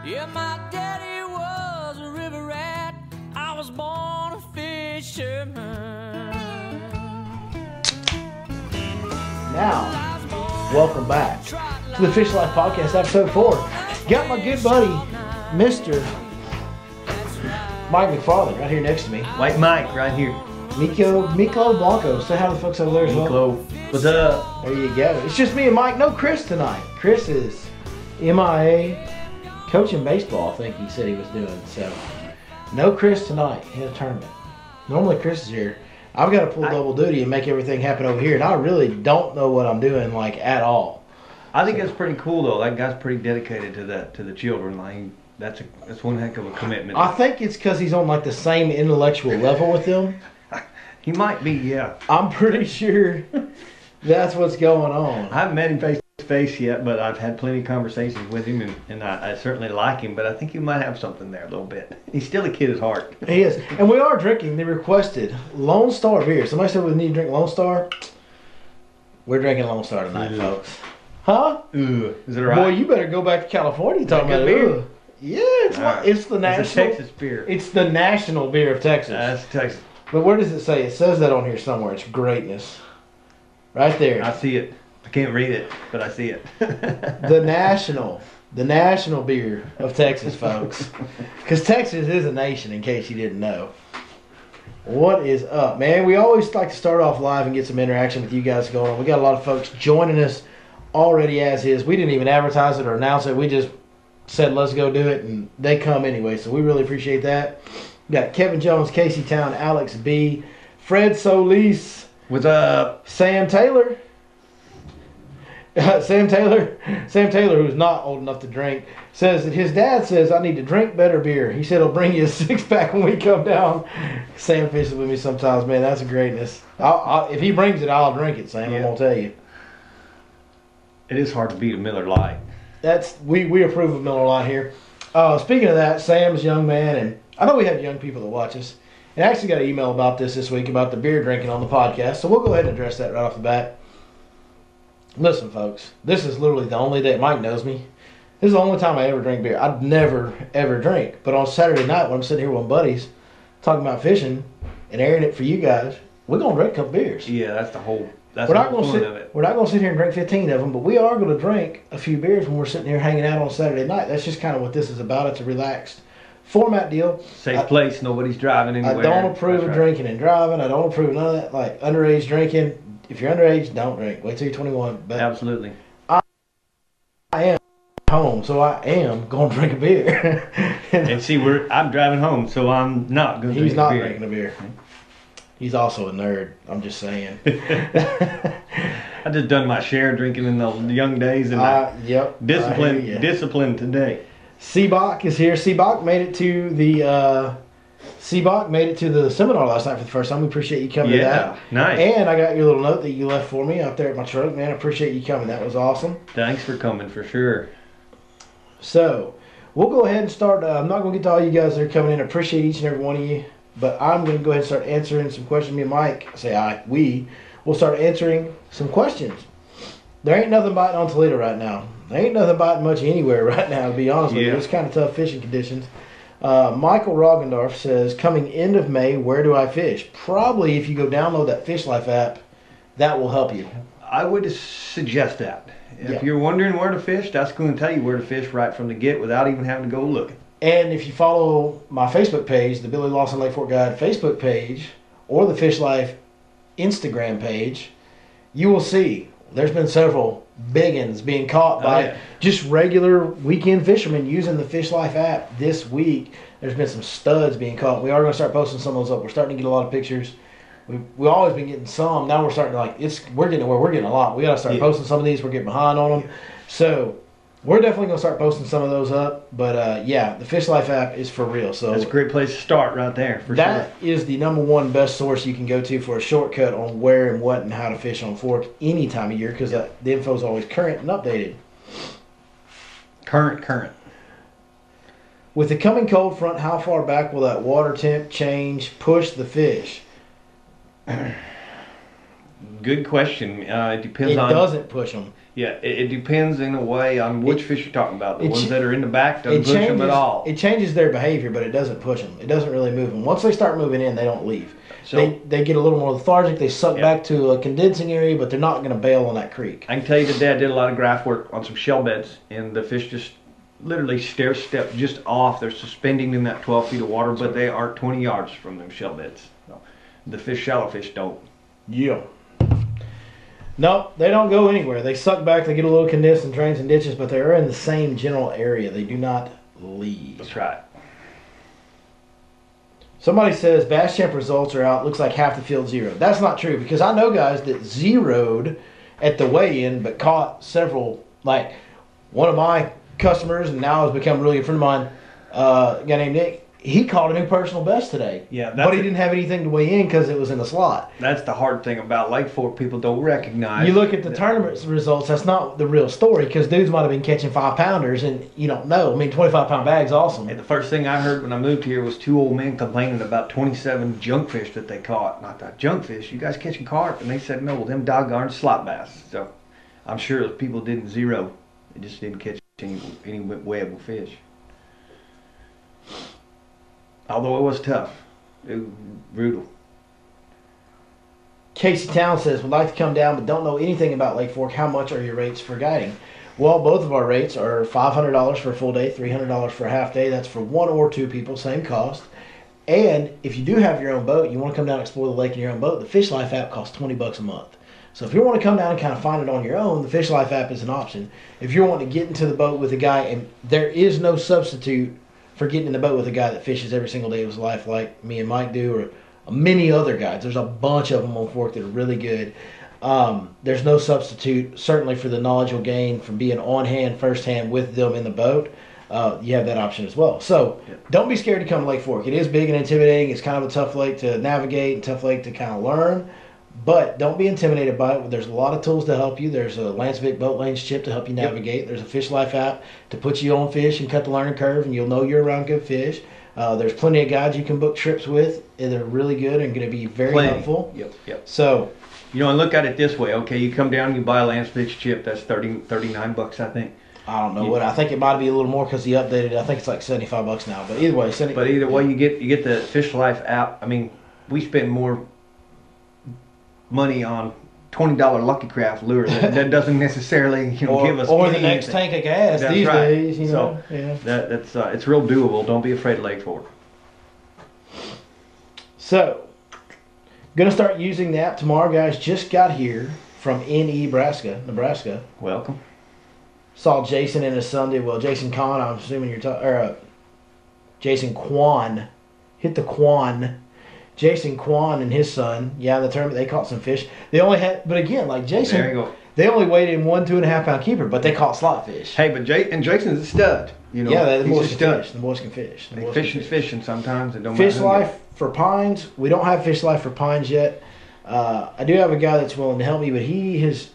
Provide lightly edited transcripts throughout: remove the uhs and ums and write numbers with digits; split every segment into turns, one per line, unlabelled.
Yeah, my daddy was a river rat. I was born a fisherman.
Now, welcome back to the Fish Life Podcast, episode 4. Got my good buddy, Mr. Mike McFarland, right here next to me.
White Mike, right here.
Miklo Blanco. Say hi to the folks over there as well.
Miklo, what's up?
There you go. It's just me and Mike. No Chris tonight. Chris is MIA, coaching baseball, I think he said he was doing. So, no Chris tonight in a tournament. Normally Chris is here. I've got to pull double duty and make everything happen over here, and I really don't know what I'm doing, like, at all.
I think that's pretty cool, though. That guy's pretty dedicated to the children. Like, that's one heck of a commitment.
I think it's because he's on, like, the same intellectual level with them.
He might be, yeah.
I'm pretty sure that's what's going on.
I haven't met him face to face yet, but I've had plenty of conversations with him, and I certainly like him, but I think he might have something there a little bit. He's still a kid at heart.
He is. And we are drinking the requested Lone Star beer. Somebody said we need to drink Lone Star. We're drinking Lone Star tonight, folks. Huh?
Ooh, is it right?
Boy, you better go back to California talking about
beer.
It. Yeah, it's the national.
It's a Texas beer.
It's the national beer of Texas.
That's Texas.
But where does it say? It says that on here somewhere. It's greatness. Right there.
I see it. I can't read it, but I see it.
The national beer of Texas, folks. Because Texas is a nation, in case you didn't know. What is up, man? We always like to start off live and get some interaction with you guys going on. We got a lot of folks joining us already as is. We didn't even advertise it or announce it. We just said, let's go do it, and they come anyway. So we really appreciate that. We got Kevin Jones, Casey Town, Alex B, Fred Solis.
What's up?
Sam Taylor. Sam Taylor, who's not old enough to drink, says that his dad says, I need to drink better beer. He said he'll bring you a 6-pack when we come down. Sam fishes with me sometimes, man. That's a greatness. If he brings it, I'll drink it, Sam. Yeah. I'm going to tell you.
It is hard to beat a Miller Lite.
We approve of Miller Lite here. Speaking of that, Sam's young man, and I know we have young people that watch us, and I actually got an email about this week about the beer drinking on the podcast, so we'll go ahead and address that right off the bat. Listen, folks, this is literally the only day Mike knows me. This is the only time I ever drink beer. I'd never, ever drink. But on Saturday night when I'm sitting here with my buddies talking about fishing and airing it for you guys, we're going to drink a couple beers.
Yeah, that's the whole fun of it.
We're not going to sit here and drink 15 of them, but we are going to drink a few beers when we're sitting here hanging out on Saturday night. That's just kind of what this is about. It's a relaxed format deal.
Safe place. Nobody's driving anywhere.
I don't approve of drinking and driving. I don't approve of none of that. Like underage drinking. If you're underage, don't drink. Wait till you're 21. But
absolutely.
I am home, so I am going to drink a beer.
And see, I'm driving home, so I'm not going to drink a beer.
He's not drinking a beer. He's also a nerd. I'm just saying.
I just done my share drinking in the young days, and discipline today.
Seabach is here. Seabach made it to the seminar last night for the first time. We appreciate you coming to that.
Nice.
And I got your little note that you left for me out there at my truck, man. I appreciate you coming. That was awesome.
Thanks for coming, for sure.
So, we'll go ahead and start. I'm not going to get to all you guys that are coming in. I appreciate each and every one of you. But I'm going to go ahead and start answering some questions. Me and Mike, we will start answering some questions. There ain't nothing biting on Toledo right now. There ain't nothing biting much anywhere right now, to be honest with you. It's kind of tough fishing conditions. Michael Roggendorf says, coming end of May, where do I fish? Probably if you go download that Fish Life app, that will help you.
I would suggest that. If you're wondering where to fish, that's going to tell you where to fish right from the get without even having to go looking.
And if you follow my Facebook page, the Billy Lawson Lake Fork Guide Facebook page, or the Fish Life Instagram page, you will see there's been several big ones being caught by just regular weekend fishermen using the Fish Life app this week. There's been some studs being caught. We are going to start posting some of those up. We're starting to get a lot of pictures. We've always been getting some. Now we're starting to we're getting a lot. We got to start posting some of these. We're getting behind on them. So we're definitely going to start posting some of those up. But the Fish Life app is for real. So
that's a great place to start right there.
That is the #1 best source you can go to for a shortcut on where and what and how to fish on Fork any time of year, because the info is always current and updated.
Current.
With the coming cold front, how far back will that water temp change push the fish?
Good question. It depends
It
on.
doesn't push them.
Yeah, it depends in a way on which fish you're talking about. The ones that are in the back
It
doesn't push them at all.
It changes their behavior, but it doesn't push them. It doesn't really move them. Once they start moving in, they don't leave.
So
They get a little more lethargic. They suck back to a condensing area, but they're not going to bail on that creek.
I can tell you that Dad did a lot of graph work on some shell beds, and the fish just literally stair step just off. They're suspending in that 12 feet of water, but they are 20 yards from them shell beds. So the shallow fish don't.
Yeah. No, they don't go anywhere. They suck back. They get a little condensed in drains and ditches, but they're in the same general area. They do not leave.
That's right.
Somebody says bass champ results are out. Looks like half the field zeroed. That's not true because I know guys that zeroed at the weigh-in but caught several. Like one of my customers, and now has become really a friend of mine, a guy named Nick. He caught a new personal best today.
Yeah,
but he didn't have anything to weigh in because it was in the slot.
That's the hard thing about Lake Fork. People don't recognize.
You look at the tournament results. That's not the real story because dudes might have been catching 5-pounders, and you don't know. I mean, 25-pound bag's awesome.
And the first thing I heard when I moved here was 2 old men complaining about 27 junkfish that they caught. And I thought, junkfish? You guys catching carp? And they said, no, them doggone slot bass. So I'm sure those people didn't zero. They just didn't catch any weighable fish. Although it was tough. It was brutal.
Casey Town says, would like to come down but don't know anything about Lake Fork. How much are your rates for guiding? Well, both of our rates are $500 for a full day, $300 for a half day. That's for 1 or 2 people, same cost. And if you do have your own boat, you want to come down and explore the lake in your own boat, the Fish Life app costs $20 a month. So if you want to come down and kind of find it on your own, the Fish Life app is an option. If you're wanting to get into the boat with a guy, and there is no substitute for getting in the boat with a guy that fishes every single day of his life like me and Mike do, or many other guys. There's a bunch of them on Fork that are really good. There's no substitute, certainly for the knowledge you'll gain from being on hand, first hand with them in the boat. You have that option as well. So don't be scared to come to Lake Fork. It is big and intimidating. It's kind of a tough lake to navigate and tough lake to kind of learn. But don't be intimidated by it. There's a lot of tools to help you. There's a Lancevic Boat Lanes chip to help you navigate. There's a Fish Life app to put you on fish and cut the learning curve, and you'll know you're around good fish. There's plenty of guides you can book trips with, and they're really good and going to be very helpful.
Yep.
So,
and look at it this way. Okay, you come down, you buy a Lancevic chip. That's $39, I think.
I don't know what. I think it might be a little more because he updated it. I think it's like $75 now. But either way,
you get the Fish Life app. I mean, we spend more money on $20 Lucky Craft lure that doesn't necessarily give us
the next tank of gas these days. You know,
that's it's real doable. Don't be afraid of Lake Fork.
So, gonna start using the app tomorrow, guys. Just got here from Nebraska.
Welcome.
Saw Jason and his son did well. Jason Kahn, I'm assuming you're talking, Jason Kwan, hit the Kwan. Jason Kwan and his son, in the tournament, they caught some fish. They only had, but again, like Jason,
there you go.
They only weighed in 1 2.5 pound keeper, but they caught slot fish.
Hey, but Jason's a stud. You know,
the boys can fish. The boys can fish.
Fishing sometimes. It don't
Fish
matter
Life for Pines. We don't have Fish Life for Pines yet. I do have a guy that's willing to help me, but he has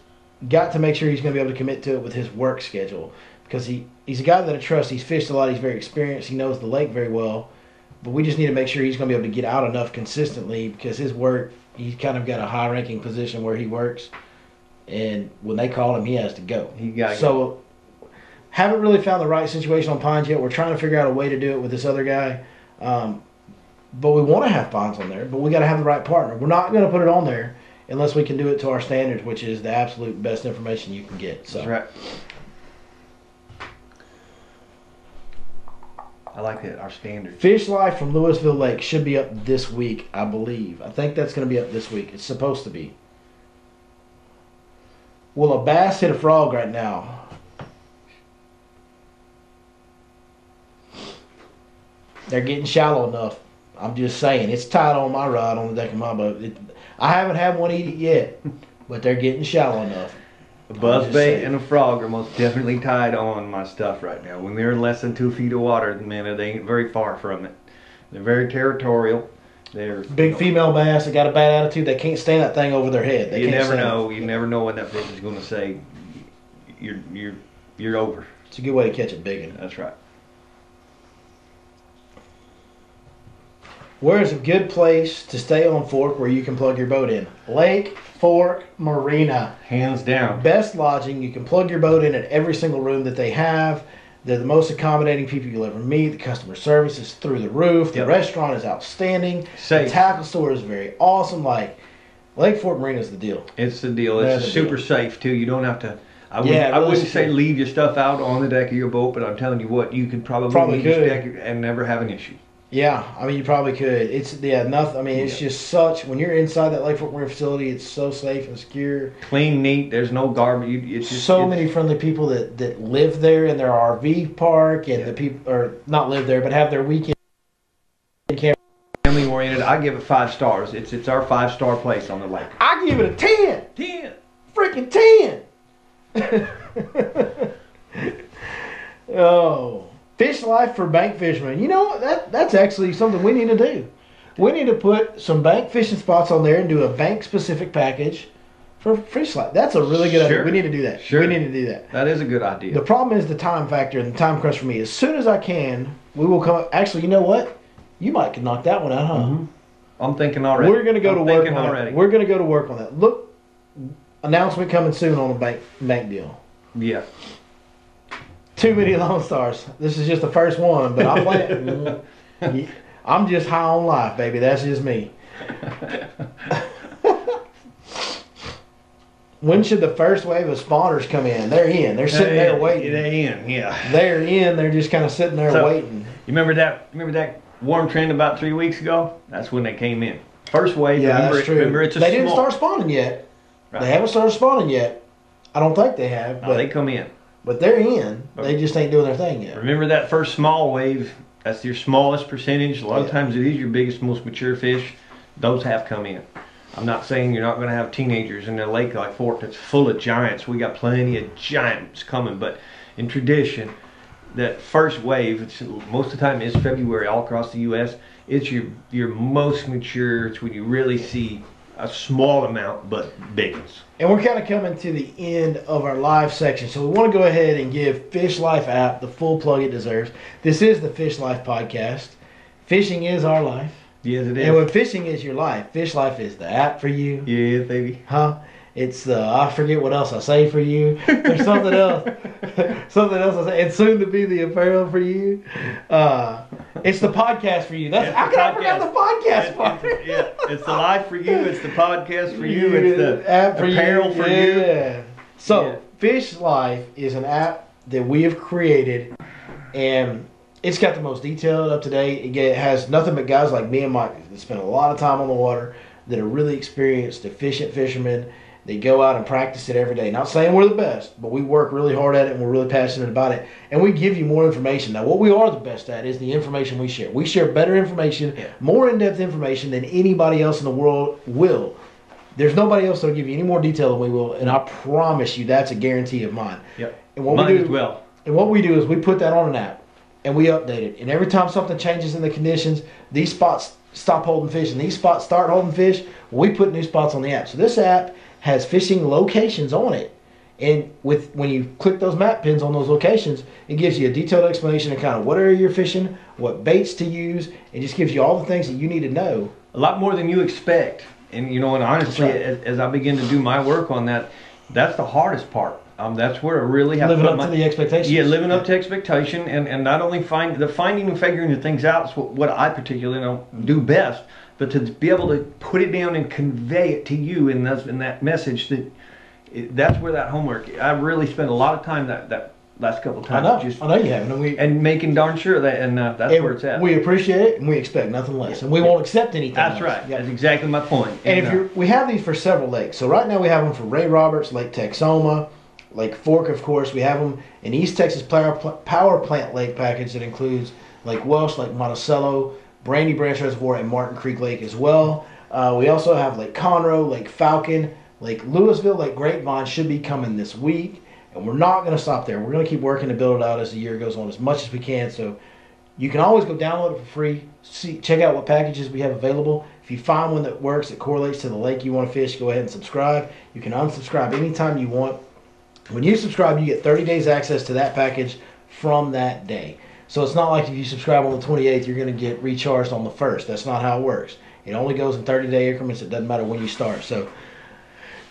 got to make sure he's going to be able to commit to it with his work schedule because he's a guy that I trust. He's fished a lot. He's very experienced. He knows the lake very well. But we just need to make sure he's going to be able to get out enough consistently because his work, he's kind of got a high-ranking position where he works. And when they call him, he has to go. So haven't really found the right situation on Pines yet. We're trying to figure out a way to do it with this other guy. But we want to have Pines on there, but we got to have the right partner. We're not going to put it on there unless we can do it to our standards, which is the absolute best information you can get. So.
That's right. I like that, our standards.
Fish Life from Louisville Lake should be up this week, I believe. I think that's going to be up this week. It's supposed to be. Will a bass hit a frog right now? They're getting shallow enough. I'm just saying. It's tied on my rod on the deck of my boat. I haven't had one eat it yet, but they're getting shallow enough.
A buzzbait and a frog are most definitely tied on my stuff right now. When they're in less than 2 feet of water, man, they ain't very far from it. They're very territorial. They're
big female bass. They got a bad attitude. They can't stand that thing over their head.
You never know. You never know when that fish is going to say, "You're over."
It's a good way to catch a big one.
That's right.
Where's a good place to stay on Fork where you can plug your boat in? Lake Fork Marina.
Hands down.
Best lodging. You can plug your boat in at every single room that they have. They're the most accommodating people you'll ever meet. The customer service is through the roof. The restaurant is outstanding.
Safe.
The tackle store is very awesome. Like, Lake Fork Marina is the deal.
It's the deal. It's super safe too. You don't have to. I
really
wouldn't say leave your stuff out on the deck of your boat, but I'm telling you what, you could probably leave your deck and never have an issue.
Yeah, I mean, you probably could. It's nothing. I mean, it's just such, when you're inside that Lake Fork Marine facility, it's so safe and secure.
Clean, neat. There's no garbage. It's just
many friendly people that live there in their RV park, and the people, or not live there, but have their weekend camp.
Family oriented. I give it 5 stars. It's our 5-star place on the lake.
I give it a 10.
10.
Freaking 10. Oh. Fish Life for bank fishermen. You know what? That's actually something we need to do. We need to put some bank fishing spots on there and do a bank specific package for Fish Life. That's a really good idea. We need to do that.
Sure.
We need to do that.
That is a good idea.
The problem is the time factor and the time crunch for me. As soon as I can, we will come up. Actually, you know what? You might could knock that one out, huh?
Mm-hmm. I'm thinking already.
We're going to go to work on it. We're going to go to work on that. Look, announcement coming soon on the bank deal.
Yeah.
Too many Lone Stars. This is just the first one, but I plan. I'm just high on life, baby. That's just me. When should the first wave of spawners come in? They're in. They're sitting there waiting.
They're in. Yeah.
They're in. They're just kind of sitting there waiting.
You remember that warm trend about 3 weeks ago? That's when they came in. First wave.
Yeah, that's true.
Remember,
they didn't start spawning yet. Right. They haven't started spawning yet. I don't think they have.
But they come in.
But they're in. They just ain't doing their thing yet.
Remember that first small wave? That's your smallest percentage. A lot of times it is your biggest, most mature fish. Those have come in. I'm not saying you're not going to have teenagers in a lake like Fork that's full of giants. We got plenty of giants coming. But in tradition, that first wave, most of the time is February all across the U.S. It's your most mature. It's when you really see a small amount, but big ones.
And we're kind of coming to the end of our live section, so we want to go ahead and give Fish Life app the full plug it deserves. This is the Fish Life podcast. Fishing is our life.
Yes, it is.
And when fishing is your life, Fish Life is the app for you.
Yeah, baby.
Huh? It's I forget what else I say for you. There's something else. Something else I say. It's soon to be the apparel for you. It's the podcast for you. That's I forgot the podcast part.
Yeah, it's the life for you. It's the podcast for you. It's the app for apparel for you.
Yeah. So Fish Life is an app that we have created, and it's got the most detailed, up to date. It has nothing but guys like me and Mike that spend a lot of time on the water, that are really experienced, efficient fishermen. They go out and practice it every day. Not saying we're the best, but we work really hard at it and we're really passionate about it. And we give you more information. Now, what we are the best at is the information we share. We share better information, more in-depth information than anybody else in the world will. There's nobody else that will give you any more detail than we will, and I promise you that's a guarantee of mine.
Yep.
And what
mine
we do,
as well.
And what we do is we put that on an app, and we update it. And every time something changes in the conditions, these spots stop holding fish and these spots start holding fish, we put new spots on the app. So this app has fishing locations on it, and when you click those map pins on those locations, it gives you a detailed explanation of kind of what area you're fishing, what baits to use. It just gives you all the things that you need to know.
A lot more than you expect. And you know, and honestly, as I begin to do my work on that, that's the hardest part. That's where I really have
living up to the expectations.
Yeah, living up to expectation, and not only finding and figuring the things out is what I particularly do best, but to be able to put it down and convey it to you in that message, that's where that homework. I really spent a lot of time that last couple of times.
I know you have,
and making darn sure that, and that's where it's at.
We appreciate it, and we expect nothing less, and we won't accept anything.
That's
less.
right. Yep. That's exactly my point.
And we have these for several lakes. So right now we have them for Ray Roberts, Lake Texoma, Lake Fork, of course. We have them in East Texas Power Plant Lake package that includes Lake Welsh, Lake Monticello, Brandy Branch Reservoir, and Martin Creek Lake as well. We also have Lake Conroe, Lake Falcon, Lake Louisville, Lake Grapevine should be coming this week. And we're not going to stop there. We're going to keep working to build it out as the year goes on as much as we can. So you can always go download it for free. Check out what packages we have available. If you find one that works, that correlates to the lake you want to fish, go ahead and subscribe. You can unsubscribe anytime you want. When you subscribe, you get 30 days access to that package from that day. So it's not like if you subscribe on the 28th, you're going to get recharged on the 1st. That's not how it works. It only goes in 30-day increments. It doesn't matter when you start. So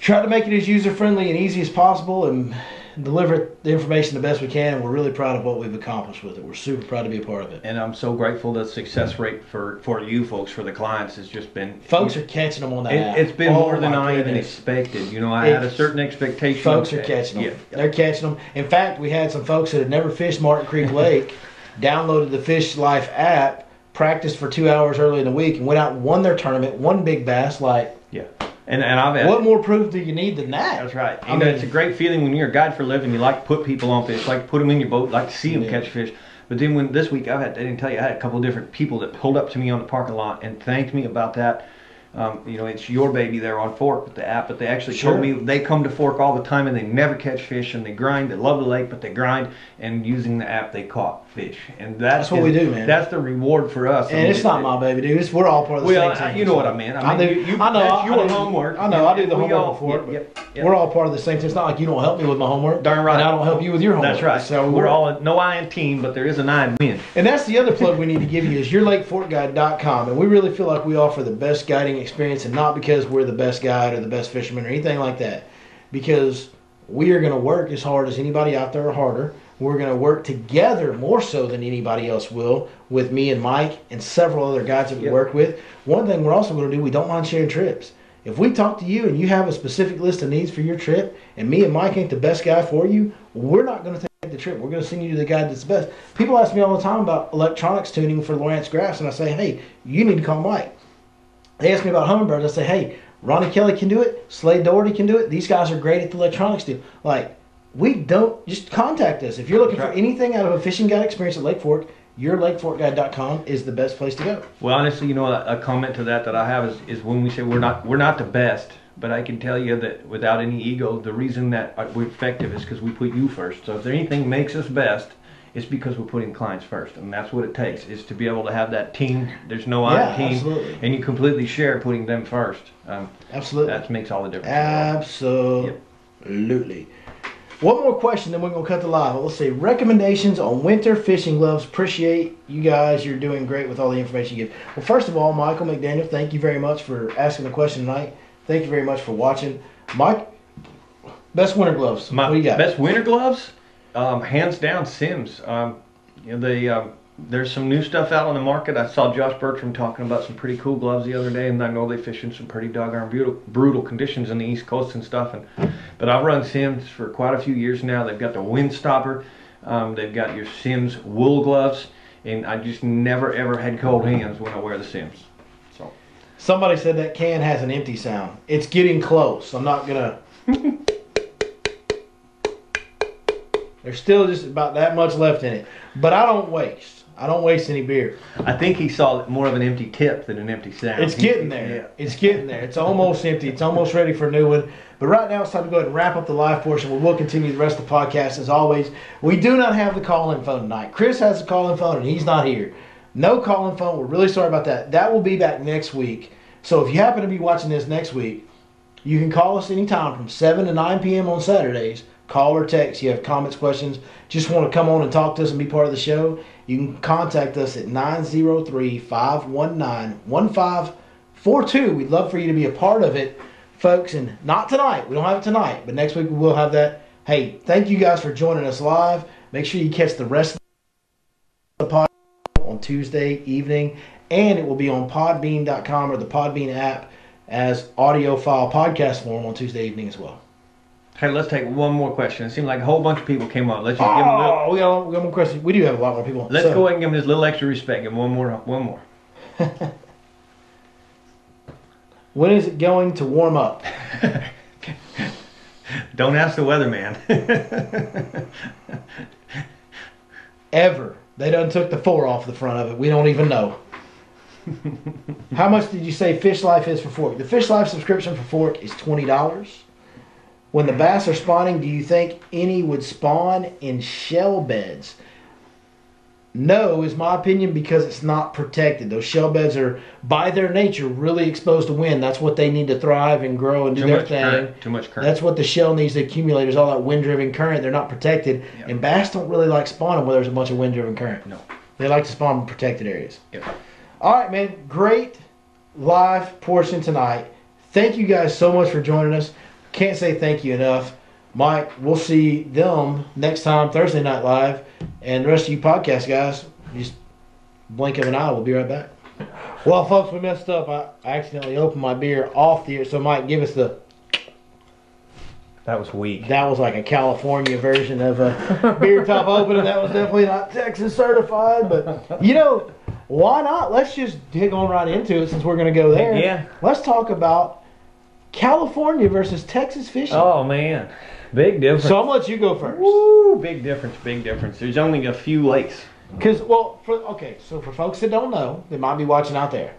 try to make it as user-friendly and easy as possible and deliver the information the best we can, and we're really proud of what we've accomplished with it. We're super proud to be a part of it.
And I'm so grateful the success rate for you folks, for the clients, has just been...
Folks are catching them on that app.
It's been more than I even expected. You know, I had a certain expectation.
Folks are catching them. Yeah. They're catching them. In fact, we had some folks that had never fished Martin Creek Lake, downloaded the Fish Life app, practiced for 2 hours early in the week, and went out and won their tournament, won big bass. Like,
yeah. And I've had,
what more proof do you need than that?
That's right. I mean, it's a great feeling when you're a guide for a living. You like to put people on fish, like to put them in your boat, like to see them catch fish. But then when this week I didn't tell you, I had a couple of different people that pulled up to me on the parking lot and thanked me about that. You know, it's your baby there on Fork with the app, but they actually told me they come to Fork all the time and they never catch fish, and they grind. They love the lake, but they grind, and using the app they caught fish. And that's what we do, man. That's the reward for us.
And it's not my baby, dude. We're all part of the same team.
You know what I mean. I know. That's your homework.
I know. I do the homework for it. We're all part of the same team. It's not like you don't help me with my homework.
Darn right.
And I don't help you with your homework.
That's right.
So
we're all no I in team, but there is an I in win.
And that's the other plug we need to give you is yourlakeforkguide.com. And we really feel like we offer the best guiding experience, and not because we're the best guide or the best fisherman or anything like that. Because we are going to work as hard as anybody out there, or harder. We're going to work together more so than anybody else will, with me and Mike and several other guides that we work with. One thing we're also going to do, we don't mind sharing trips. If we talk to you and you have a specific list of needs for your trip, and me and Mike ain't the best guy for you, we're not going to take the trip. We're going to send you to the guy that's the best. People ask me all the time about electronics tuning for Lawrence Graphs, and I say, hey, you need to call Mike. They ask me about hummingbirds. I say, hey, Ronnie Kelly can do it. Slade Doherty can do it. These guys are great at the electronics deal. Like, we don't, just contact us. If you're looking for anything out of a fishing guide experience at Lake Fork, yourlakeforkguide.com is the best place to go.
Well, honestly, you know, a comment to that I have is when we say we're not the best, but I can tell you that without any ego, the reason that we're effective is because we put you first. So if there anything makes us best, it's because we're putting clients first, and that's what it takes, is to be able to have that team. There's no other team, absolutely. And you completely share putting them first.
Absolutely.
That makes all the difference.
Absolutely. One more question, then we're going to cut the live. Let's see. Recommendations on winter fishing gloves. Appreciate you guys. You're doing great with all the information you give. Well, first of all, Michael McDaniel, thank you very much for asking the question tonight. Thank you very much for watching. Mike, best winter gloves. What do you got?
Best winter gloves? Hands down, Sims. You know, there's some new stuff out on the market. I saw Josh Bertram talking about some pretty cool gloves the other day, and I know they fish in some pretty doggone brutal conditions on the East Coast and stuff. But I've run Sims for quite a few years now. They've got the wind stopper. They've got your Sims wool gloves, and I just never ever had cold hands when I wear the Sims. So
somebody said that can has an empty sound. It's getting close. I'm not gonna. There's still just about that much left in it, but I don't waste. I don't waste any beer.
I think he saw more of an empty tip than an empty sound.
It's getting there. Yeah. It's getting there. It's almost empty. It's almost ready for a new one. But right now it's time to go ahead and wrap up the live portion. We will continue the rest of the podcast as always. We do not have the call-in phone tonight. Chris has the call-in phone and he's not here. No call-in phone. We're really sorry about that. That will be back next week. So if you happen to be watching this next week, you can call us anytime from 7 to 9 p.m. on Saturdays. Call or text. You have comments, questions, just want to come on and talk to us and be part of the show. You can contact us at 903-519-1542. We'd love for you to be a part of it, folks. And not tonight. We don't have it tonight. But next week we will have that. Hey, thank you guys for joining us live. Make sure you catch the rest of the podcast on Tuesday evening. And it will be on podbean.com or the Podbean app as audio file podcast form on Tuesday evening as well.
Hey, let's take one more question. It seemed like a whole bunch of people came up. Let's just give them a little...
we got one more question. We do have a lot more people.
Let's go ahead and give them this little extra respect. Give them one more.
When is it going to warm up?
Don't ask the weatherman.
Ever. They done took the 4 off the front of it. We don't even know. How much did you say Fish Life is for Fork? The Fish Life subscription for Fork is $20. When the bass are spawning, do you think any would spawn in shell beds? No is my opinion, because it's not protected. Those shell beds are, by their nature, really exposed to wind. That's what they need to thrive and grow and do their thing.
Too much current.
That's what the shell needs to accumulate, is all that wind-driven current. They're not protected.
Yep.
And bass don't really like spawning where there's a bunch of wind-driven current.
No.
They like to spawn in protected areas.
Yep.
All right, man. Great live portion tonight. Thank you guys so much for joining us. Can't say thank you enough. Mike, we'll see them next time, Thursday Night Live. And the rest of you podcast guys, just blink of an eye. We'll be right back. Well, folks, we messed up. I accidentally opened my beer off the air. So, Mike, give us the...
That was weak.
That was like a California version of a beer top opening. That was definitely not Texas certified. But, you know, why not? Let's just dig on right into it since we're going to go there.
Yeah.
Let's talk about California versus Texas fishing.
Oh, man. Big difference.
So I'm going to let you go first.
Woo, big difference, big difference. There's only a few lakes.
Because, well, so for folks that don't know, that might be watching out there,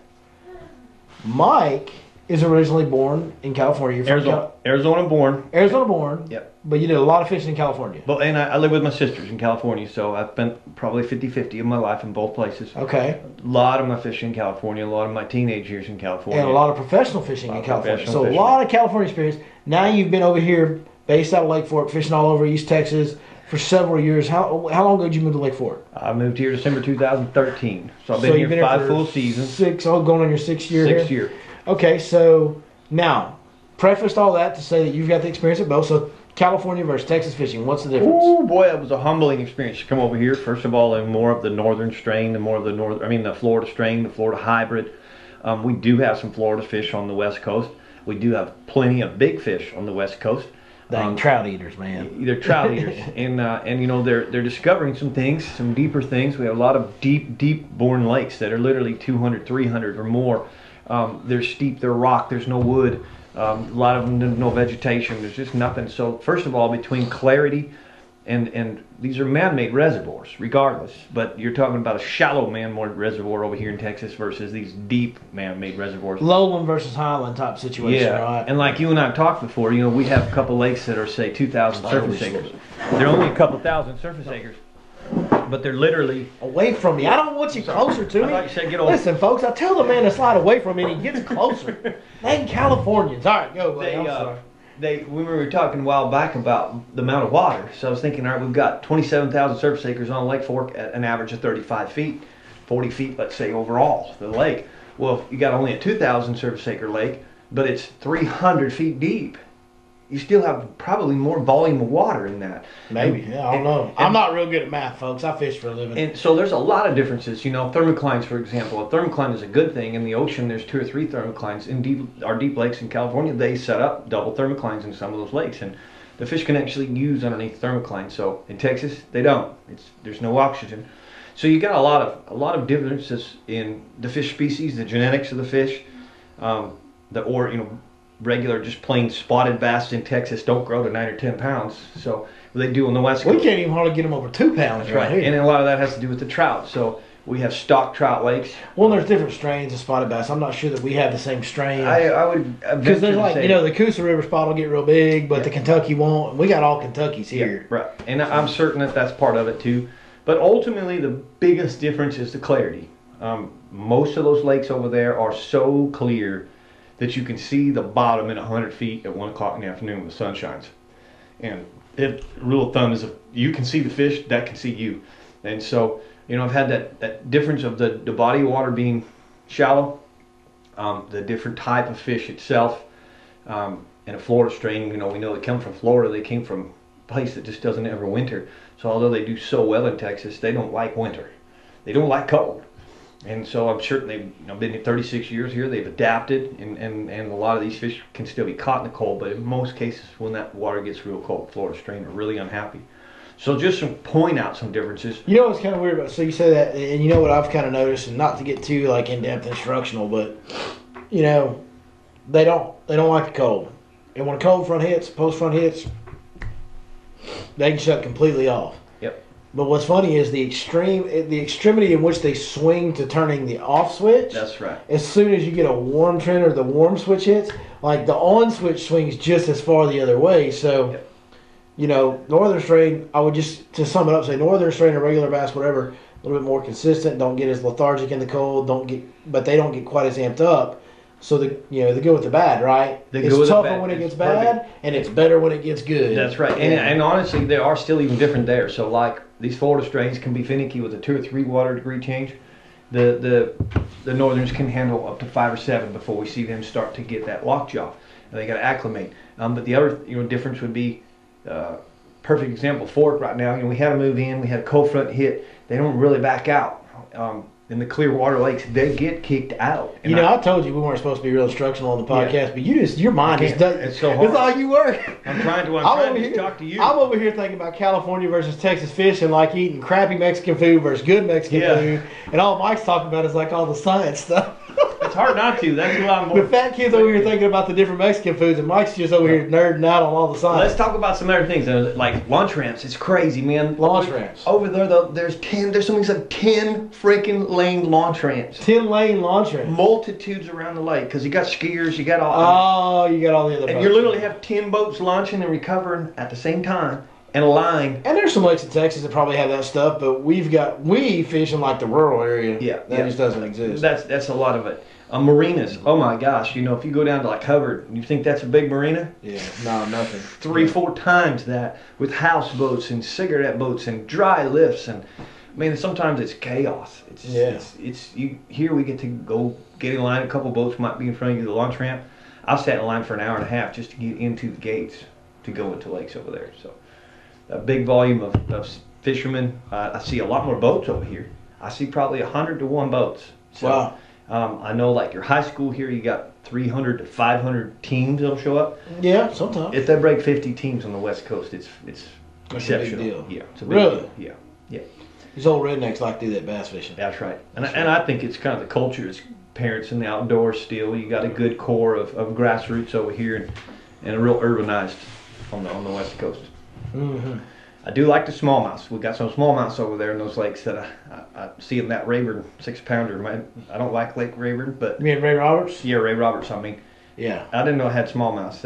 Mike is originally born in California. You're from
Arizona born.
Arizona born.
Yep.
But you did a lot of fishing in California.
But and I live with my sisters in California, so I've spent probably 50-50 of my life in both places.
Okay.
A lot of my fishing in California, a lot of my teenage years in California.
And a lot of professional fishing in California. So a lot of California experience. Now you've been over here, based out of Lake Fork, fishing all over East Texas for several years. How long ago did you move to Lake Fork?
I moved here December 2013. So I've been here 5 full seasons.
Going on your 6th year here?
6th year.
Okay, so now, prefaced all that to say that you've got the experience at both. So California versus Texas fishing, what's the difference?
Oh boy, it was a humbling experience to come over here. First of all, and more of the northern strain, the Florida strain, the Florida hybrid. We do have some Florida fish on the west coast. We do have plenty of big fish on the west coast.
Dang, trout eaters, man.
They're trout eaters, and you know they're discovering some things, some deeper things. We have a lot of deep born lakes that are literally 200, 300 or more. They're steep, they're rock, there's no wood. A lot of them there's no vegetation. There's just nothing. So first of all, between clarity and these are man-made reservoirs, regardless. But you're talking about a shallow man-made reservoir over here in Texas versus these deep man-made reservoirs.
Lowland versus highland type situation, right?
And like you and I have talked before, you know, we have a couple lakes that are say 2,000 surface acres. They're only a couple thousand surface acres, but they're literally
away from me. I don't want you closer to me.
Like you said, get over.
Listen, folks, I tell the man to slide away from me, and he gets closer. Dang Californians! All right, go, buddy. I'm sorry.
We were talking a while back about the amount of water. So I was thinking, all right, we've got 27,000 surface acres on Lake Fork at an average of 35 feet, 40 feet, let's say, overall, the lake. Well, you got only a 2,000 surface acre lake, but it's 300 feet deep. You still have probably more volume of water in that.
Maybe, yeah, I don't know. I'm not real good at math, folks. I fish for a living.
And so there's a lot of differences. You know, thermoclines, for example. A thermocline is a good thing. In the ocean, there's 2 or 3 thermoclines. In our deep lakes in California, they set up double thermoclines in some of those lakes. And the fish can actually use underneath thermoclines. So in Texas, they don't. There's no oxygen. So you got a lot of differences in the fish species, the genetics of the fish, regular, just plain spotted bass in Texas don't grow to 9 or 10 pounds. So they do on the west coast.
We can't even hardly get them over 2 pounds.
That's right. And a lot of that has to do with the trout. So we have stock trout lakes.
Well, there's different strains of spotted bass. I'm not sure that we have the same strain.
I would
because there's like, the Coosa River spot will get real big, but the Kentucky won't. We got all Kentuckys here.
Yeah, right. And I'm certain that that's part of it too. But ultimately, the biggest difference is the clarity. Most of those lakes over there are so clear that you can see the bottom in 100 feet at 1 o'clock in the afternoon when the sun shines. And rule of thumb is if you can see the fish, that can see you. And so, I've had that difference of the body of water being shallow, the different type of fish itself, and a Florida strain, we know they come from Florida, they came from a place that just doesn't ever winter. So although they do so well in Texas, they don't like winter. They don't like cold. And so I'm certain they've been here 36 years here. They've adapted, and a lot of these fish can still be caught in the cold. But in most cases, when that water gets real cold, Florida strain are really unhappy. So just to point out some differences.
You know what's kind of weird about? So you say that, and you know what I've kind of noticed, and not to get too like in-depth instructional, but they don't like the cold. And when a cold front hits, post front hits, they can shut completely off.
Yep.
But what's funny is the extremity in which they swing to turning the off switch.
That's right.
As soon as you get a warm trend or the warm switch hits, like the on switch swings just as far the other way. So,
yep.
Northern strain, I would just, to sum it up, say northern strain or regular bass, whatever, little bit more consistent, don't get as lethargic in the cold, but they don't get quite as amped up. So they go with the bad, right? It's tougher when it gets bad, and it's better when it gets good.
That's right. And honestly, they are still even different there. So like these Florida strains can be finicky with a 2 or 3 water degree change. The northerns can handle up to 5 or 7 before we see them start to get that lockjaw. And they got to acclimate. But the other difference would be perfect example. Fork right now. We had to move in. We had a cold front hit. They don't really back out. In the clear water lakes, they get kicked out. And
I told you we weren't supposed to be real instructional on the podcast, but your mind just doesn't.
It's so hard.
It's all you work.
I'm trying to talk to you.
I'm over here thinking about California versus Texas fishing, like eating crappy Mexican food versus good Mexican food, and all Mike's talking about is like all the science stuff.
It's hard not to. That's why I'm more.
The fat kid's over here thinking about the different Mexican foods, and Mike's just over here nerding out on all the science.
Let's talk about some other things, like launch ramps. It's crazy, man.
Launch ramps.
Over there, there's something like 10 freaking lane launch ramps.
10 lane launch ramps.
Multitudes around the lake, because you got skiers, you got all.
Oh, you got all the other.
And you literally have 10 boats launching and recovering at the same time. And a line.
And there's some lakes in Texas that probably have that stuff, but we fish in like the rural area.
Yeah,
that just doesn't exist.
That's a lot of it. Marinas. Oh my gosh! if you go down to like Hubbard, you think that's a big marina?
Yeah, no, nothing.
3-4 times that with houseboats and cigarette boats and dry lifts and sometimes it's chaos. It's here we get to go get in line. A couple boats might be in front of you, the launch ramp. I've sat in line for an hour and a half just to get into the gates to go into lakes over there. So. A big volume of fishermen. I see a lot more boats over here. I see probably 100 to 1 boats. So,
wow.
I know like your high school here, you got 300 to 500 teams that'll show up.
Yeah, sometimes.
If they break 50 teams on the West Coast, it's exceptional.
A big deal.
Yeah, it's a big deal. Yeah.
These old rednecks like to do that bass fishing.
That's right. And I think it's kind of the culture. It's parents in the outdoors still. You got a good core of grassroots over here and a real urbanized on the West Coast.
Mm-hmm.
I do like the smallmouths. We got some smallmouths over there in those lakes that I see in that Rayburn 6-pounder. I don't like Lake Rayburn, but
you mean Ray Roberts?
Yeah, Ray Roberts.
Yeah.
I didn't know I had smallmouths.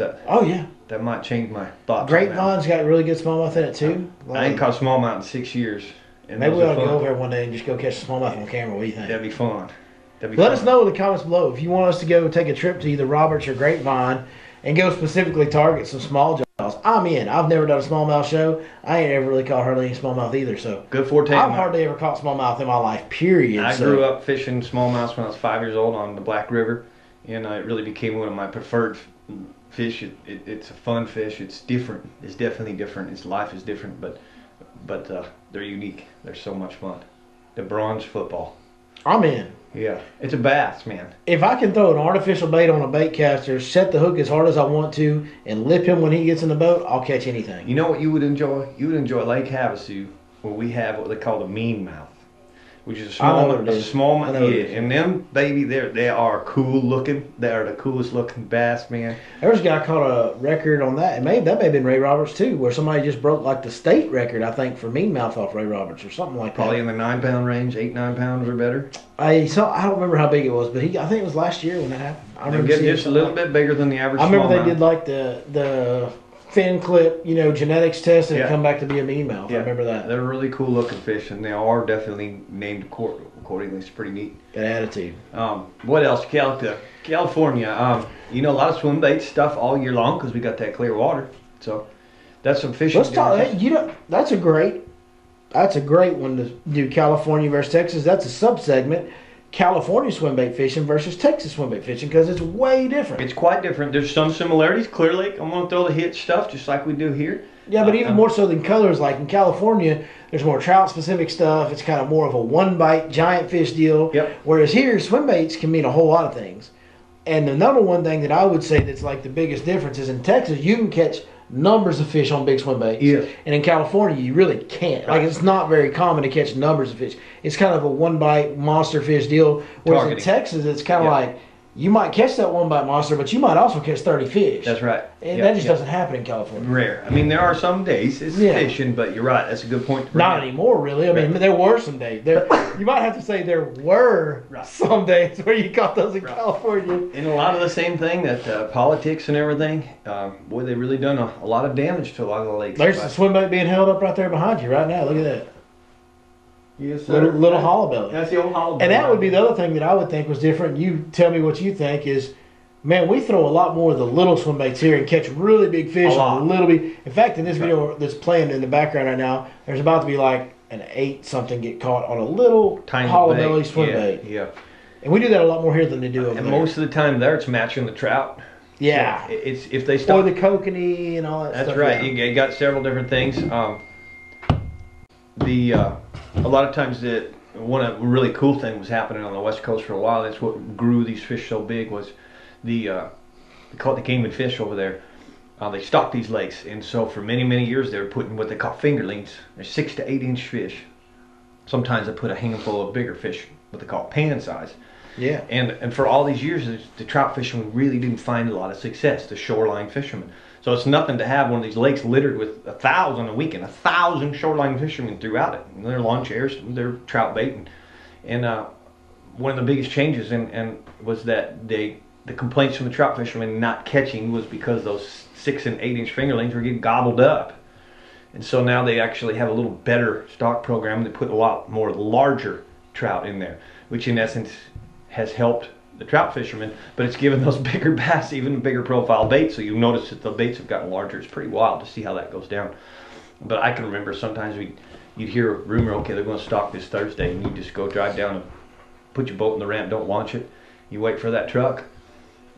That might change my thoughts.
Grapevine's got really good smallmouth in it too.
I ain't caught smallmouth in 6 years.
And maybe we ought to go over there one day and just go catch a smallmouth on camera. What do you think?
That'd be fun.
Let us know in the comments below if you want us to go take a trip to either Roberts or Grapevine and go specifically target some small jaws. I'm in. I've never done a smallmouth show. I ain't ever really caught hardly any smallmouth either. So
good forte.
I've hardly ever caught smallmouth in my life. Period.
I grew up fishing smallmouths when I was 5 years old on the Black River, and it really became one of my preferred fish. It's a fun fish. It's different. It's definitely different. Its life is different, but they're unique. They're so much fun. The bronze football.
I'm in.
Yeah, it's a bass, man.
If I can throw an artificial bait on a bait caster, set the hook as hard as I want to, and lip him when he gets in the boat, I'll catch anything. You
know what you would enjoy? You would enjoy Lake Havasu, where we have what they call the mean mouth, which is a small mouth. Yeah, and them, baby, they are cool looking. They are the coolest looking bass, man.
There was a guy caught a record on that. That may have been Ray Roberts too, where somebody just broke like the state record, I think, for mean mouth off Ray Roberts or something like
Probably
that.
Probably in the 9-pound range, 8-9 pounds or better.
I don't remember how big it was, but I think it was last year when that happened. I remember
getting just a little bit bigger than the average.
I remember they did like the fin clip, genetics test, and it come back to be a mean mouth. I remember that.
They're really cool looking fish, and they are definitely named accordingly. It's pretty neat.
Good attitude.
What else? California. A lot of swim bait stuff all year long because we got that clear water. So that's some fishing.
Let's talk. That's a great one to do. California versus Texas. That's a sub-segment. California swim bait fishing versus Texas swim bait fishing because it's way different.
It's quite different. There's some similarities. Clear Lake, I'm going to throw the hit stuff just like we do here.
Yeah, but even more so than colors. Like in California, there's more trout-specific stuff. It's kind of more of a one-bite giant fish deal.
Yep.
Whereas here, swim baits can mean a whole lot of things. And the number one thing that I would say that's like the biggest difference is in Texas, you can catch numbers of fish on big swim baits.
Yeah.
And in California, you really can't. Like, it's not very common to catch numbers of fish. It's kind of a one-bite monster fish deal. Whereas in Texas, it's kind of like, you might catch that one-bite monster, but you might also catch 30 fish.
That's right.
And that just doesn't happen in California.
Rare. I mean, there are some days it's fishing, but you're right. That's a good point to bring
Not
up.
anymore, really. I mean, there were some days. You might have to say there were some days where you caught those in California.
And a lot of the same thing, that politics and everything, boy, they've really done a lot of damage to a lot of the lakes.
There's the swim bait being held up right there behind you right now. Look at that.
Yes, sir.
Little hollow belly.
That's the old hollow belly.
And that would be the other thing that I would think was different. You tell me what you think is, man, we throw a lot more of the little swim baits here and catch really big fish on a little bit. In fact, in this video that's playing in the background right now, there's about to be like an 8 something get caught on a little
tiny
hollow belly swim bait.
Yeah.
And we do that a lot more here than they do over there.
And most of the time there, it's matching the trout.
Yeah.
So it's if they stop.
Or the kokanee and all that stuff.
That's right.
Yeah.
You got several different things. A lot of times one of the really cool thing was happening on the West Coast for a while. That's what grew these fish so big was they call it the game and fish over there. They stocked these lakes, and so for many years they were putting what they call fingerlings. They're 6 to 8 inch fish. Sometimes they put a handful of bigger fish, what they call pan size.
Yeah.
And for all these years, the trout fishermen really didn't find a lot of success. The shoreline fishermen. So it's nothing to have one of these lakes littered with 1,000 a weekend, 1,000 shoreline fishermen throughout it. And their lawn chairs, their trout baiting, and one of the biggest changes and was that the complaints from the trout fishermen not catching was because those 6 and 8 inch fingerlings were getting gobbled up. And so now they actually have a little better stock program. They put a lot more larger trout in there, which in essence has helped the trout fishermen, but it's given those bigger bass even bigger profile baits. So you notice that the baits have gotten larger. It's pretty wild to see how that goes down. But I can remember sometimes you'd hear a rumor, okay, they're going to stock this Thursday, and you just go drive down and put your boat in the ramp, don't launch it. You wait for that truck.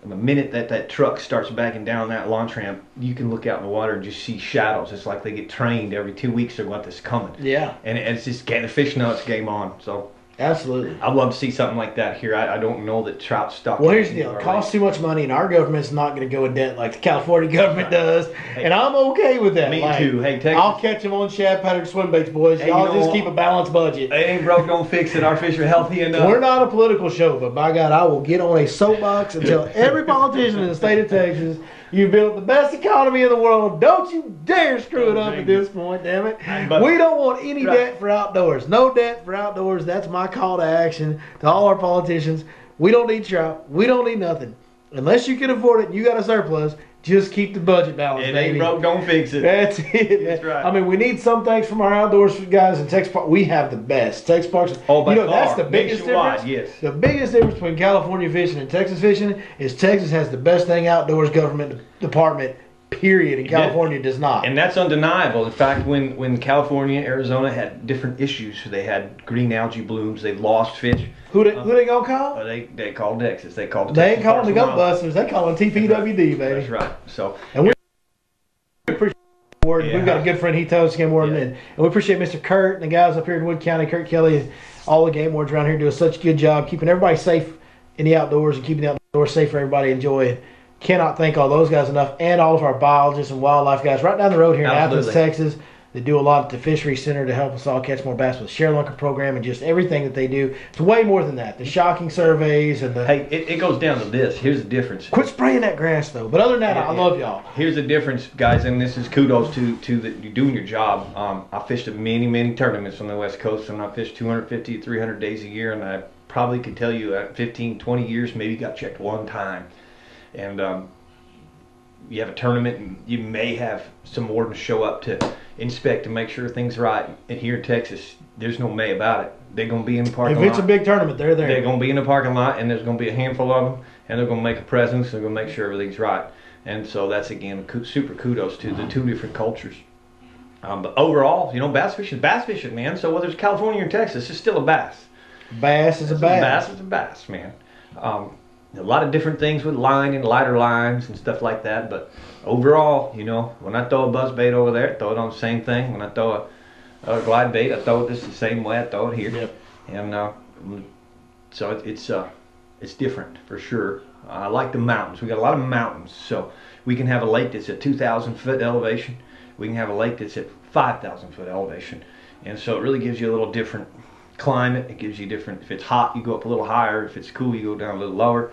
And the minute that truck starts backing down that launch ramp, you can look out in the water and just see shadows. It's like they get trained every 2 weeks. They're going, this coming. Yeah. And it's just the fish know it's game on. So
absolutely,
I'd love to see something like that here. I don't know that trout stock.
Well, here's the deal: it costs too much money, and our government's not going to go in debt like the California government does. Hey, and I'm okay with that.
Me too. Hey, Texas,
I'll catch them on shad pattern swim baits, boys. Hey, y'all just keep a balanced budget.
It ain't broke, don't fix it. Our fish are healthy enough.
We're not a political show, but by God, I will get on a soapbox and tell every politician in the state of Texas, you built the best economy in the world. Don't you dare screw it up at this point, damn it. We don't want any debt for outdoors. No debt for outdoors. That's my call to action to all our politicians. We don't need trout. We don't need nothing. Unless you can afford it and you got a surplus, just keep the budget balanced, baby.
It ain't broke, don't fix it.
That's it.
That's right.
I mean, we need some things from our outdoors guys in Texas Park. We have the best. Texas Parks.
Oh, by far.
That's the biggest difference.
Yes.
The biggest difference between California fishing and Texas fishing is Texas has the best thing outdoors government department, period, and California does not.
And that's undeniable. In fact, when California, Arizona had different issues, they had green algae blooms, they lost fish.
Who they gonna call?
They called Texas. They called.
They ain't calling the Goat Busters. They call them TPWD, baby.
That's right. So
and we appreciate the word. We've got a good friend. He tells us game warden, and we appreciate Mr. Kurt and the guys up here in Wood County, Kurt Kelly, and all the game wardens around here doing such a good job keeping everybody safe in the outdoors and keeping the outdoors safe for everybody to enjoy. Cannot thank all those guys enough, and all of our biologists and wildlife guys right down the road here in Athens, Texas. They do a lot at the Fishery Center to help us all catch more bass with the Share Lunker program and just everything that they do. It's way more than that. The shocking surveys and the...
Hey, it goes down to this. Here's the difference.
Quit spraying that grass, though. But other than that, I love y'all.
Here's the difference, guys, and this is kudos to you doing your job. I fished at many tournaments on the West Coast, and I fished 250 to 300 days a year, and I probably could tell you at 15, 20 years, maybe got checked one time. And you have a tournament, and you may have some wardens show up to inspect and make sure things are right. And here in Texas, there's no may about it. They're going to be in the parking lot.
If it's a big tournament, they're there.
They're going to be in the parking lot, and there's going to be a handful of them, and they're going to make a presence. They're going to make sure everything's right. And so that's, again, super kudos to the two different cultures. But overall, you know, bass fishing, man. So whether it's California or Texas, it's still a bass.
Bass is a bass.
Bass is a bass, man. A lot of different things with line and lighter lines and stuff like that, but overall, you know, when I throw a buzz bait over there, I throw it on the same thing. When I throw a glide bait, I throw it just the same way I throw it here. Yep. And so it's different for sure. I like the mountains. We got a lot of mountains, so we can have a lake that's at 2,000 foot elevation. We can have a lake that's at 5,000 foot elevation, and so it really gives you a little different climate. It gives you different. If it's hot, you go up a little higher. If it's cool, you go down a little lower.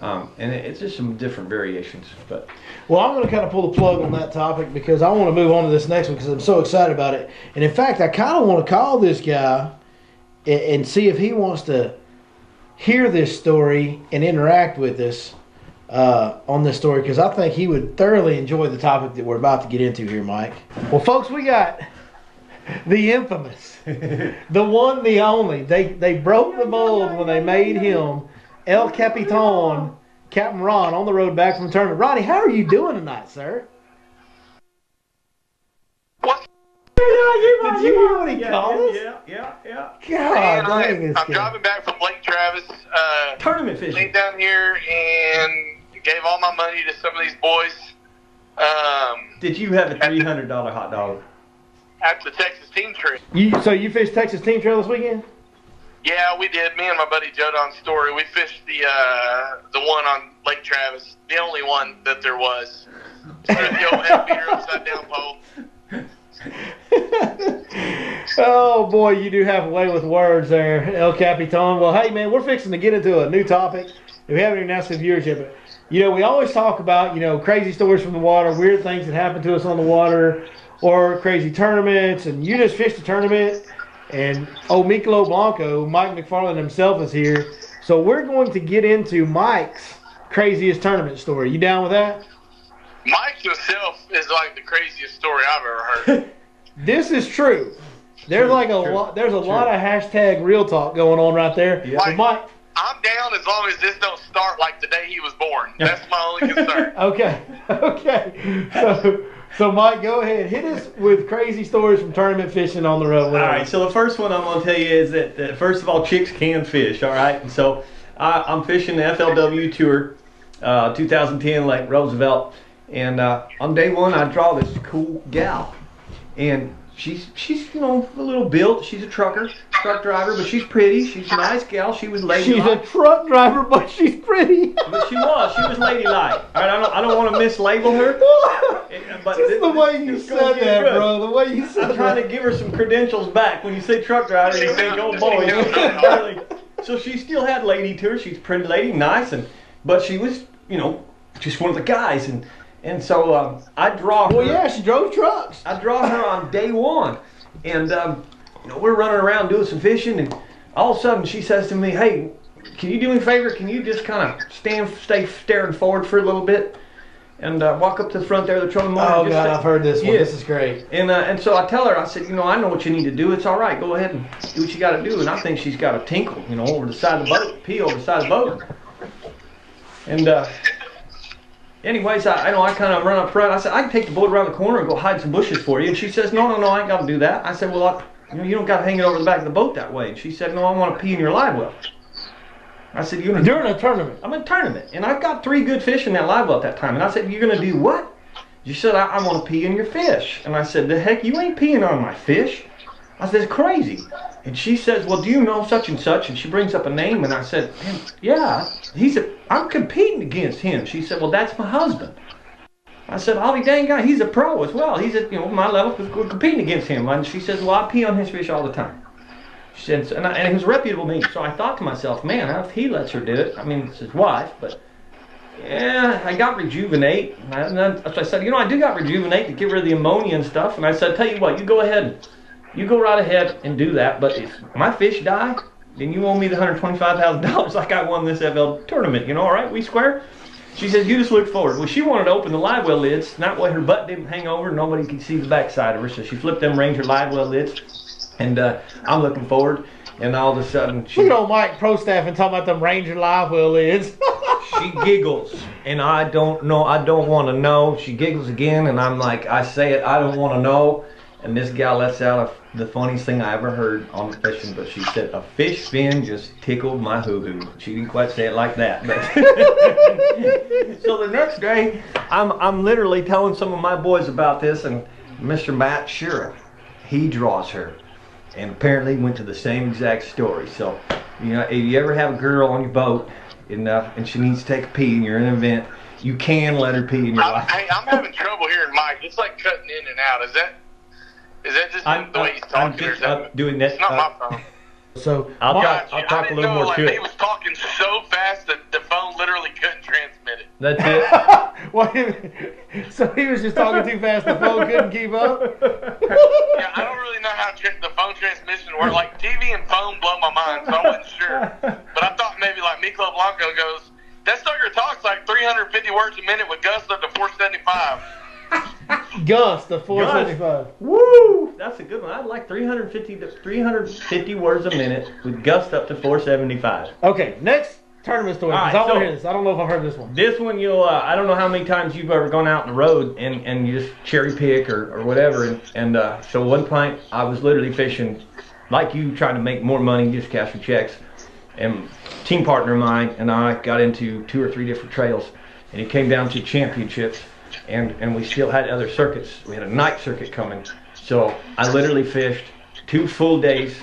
And it's just some different variations. But
well, I'm going to kind of pull the plug on that topic because I want to move on to this next one because I'm so excited about it. And in fact, I kind of want to call this guy and see if he wants to hear this story and interact with us on this story, because I think he would thoroughly enjoy the topic that we're about to get into here, Mike. Well, folks, we got The infamous. The one, the only. They broke the mold when they made him El Capitan, Captain Ron, on the road back from the tournament. Ronnie, how are you doing tonight, sir?
What?
Did you hear what he called us?
Yeah.
God
Man,
dang,
I'm driving back from Lake Travis.
Tournament fishing.
Came down here and gave all my money to some of these boys.
Did you have a $300 hot dog?
At the Texas team trip.
So you fished Texas Team Trail this weekend?
Yeah, we did. Me and my buddy Joe Don Story. We fished the one on Lake Travis, the only one that there was. Threw the old head beater upside down pole.
Oh boy, you do have a way with words there, El Capitan. Well, hey man, we're fixing to get into a new topic. We haven't even asked the viewership, but we always talk about crazy stories from the water, weird things that happen to us on the water, or crazy tournaments. And you just fished a tournament, and Miklo Blanco, Mike McFarland himself, is here. So we're going to get into Mike's craziest tournament story. You down with that?
Mike himself is like the craziest story I've ever heard.
This is true. There's lot of hashtag real talk going on right there.
Yeah.
Like, Mike,
I'm down as long as this don't start like the day he was born. That's my only concern.
Okay. So Mike, go ahead. Hit us with crazy stories from tournament fishing on the road.
All right, so the first one I'm going to tell you is that, first of all, chicks can fish, all right? And so I'm fishing the FLW Tour 2010 Lake Roosevelt. And on day one, I draw this cool gal. And she's a little built. She's a truck driver, but she's pretty. She's a nice gal. She was ladylike.
She's a truck driver, but she's pretty.
But she was ladylike. All right, I don't want to mislabel her. But
Just the way you said that, bro. The way you said that.
I'm trying to give her some credentials back. When you say truck driver, you think, oh boy. So she still had lady to her. She's a pretty lady, nice, but she was, just one of the guys. And so I draw her.
Well, yeah, she drove trucks.
I draw her on day one. And, we're running around doing some fishing. And all of a sudden she says to me, hey, can you do me a favor? Can you just kind of stay staring forward for a little bit? And walk up to the front there of the trolling motor.
Oh, God, I've heard this one. This is great.
And so I tell her, I said, I know what you need to do. It's all right. Go ahead and do what you got to do. And I think she's got a tinkle, over the side of the boat, pee over the side of the boat. And anyways, I kind of run up front. I said, I can take the boat around the corner and go hide some bushes for you. And she says, no, I ain't got to do that. I said, well, you don't got to hang it over the back of the boat that way. And she said, no, I want to pee in your live well. I said, during
a tournament?
I'm in a tournament. And I've got 3 good fish in that live well at that time. And I said, you're going to do what? She said, I want to pee in your fish. And I said, the heck, you ain't peeing on my fish. I said, it's crazy. And she says, well, do you know such and such? And she brings up a name. And I said, yeah. I'm competing against him. She said, well, that's my husband. I said, I'll be dang guy. He's a pro as well. He's at my level. We're competing against him. And she says, well, I pee on his fish all the time. She said, and it was a reputable name. So I thought to myself, man, if he lets her do it, it's his wife, but yeah, I got Rejuvenate. And then, so I said, I do got Rejuvenate to get rid of the ammonia and stuff. And I said, tell you what, you go right ahead and do that. But if my fish die, then you owe me the $125,000 like I won this FL tournament. All right, we square? She says, you just look forward. Well, she wanted to open the live well lids. That way her butt didn't hang over. Nobody could see the backside of her. So she flipped them Ranger live well lids. And I'm looking forward. And all of a sudden,
look at old Mike Pro Staff and talking about them Ranger live well lids.
She giggles. And I don't know. I don't want to know. She giggles again. And I'm like, I say it. I don't want to know. And this gal lets out the funniest thing I ever heard on the fishing. But she said, a fish fin just tickled my hoo-hoo. She didn't quite say it like that. But so the next day, I'm literally telling some of my boys about this. And Mr. Matt Shira, he draws her. And apparently went to the same exact story. So, if you ever have a girl on your boat and she needs to take a pee and you're in an event, you can let her pee in your life.
Hey, I'm having trouble hearing Mike. It's like cutting in and out. Is that just the way he's talking? Or is that
doing that?
It's not my phone.
So
I'll talk a little more to it.
He was talking so fast that the phone literally couldn't transmit it.
That's it.
Wait a minute. So he was just talking too fast, the phone couldn't keep up?
Yeah, I don't really know how the phone transmission works. Like, TV and phone blow my mind, so I wasn't sure. But I thought maybe like Miklo Blanco goes, that sucker talks like 350 words a minute with gusts up to 475.
Gus, the 475.
Woo! That's a good one. I like 350 to 350 words a minute with gust up to 475.
Okay, next tournament story.
All right,
Because I want to
so-
hear this. I don't know if I've heard this one.
This one, you'll, I don't know how many times you've ever gone out on the road and you just cherry pick or whatever. And so one point, I was literally fishing like you, trying to make more money, just cashing checks. And team partner of mine and I got into 2 or 3 different trails. And it came down to championships. And we still had other circuits. We had a night circuit coming. So I literally fished 2 full days.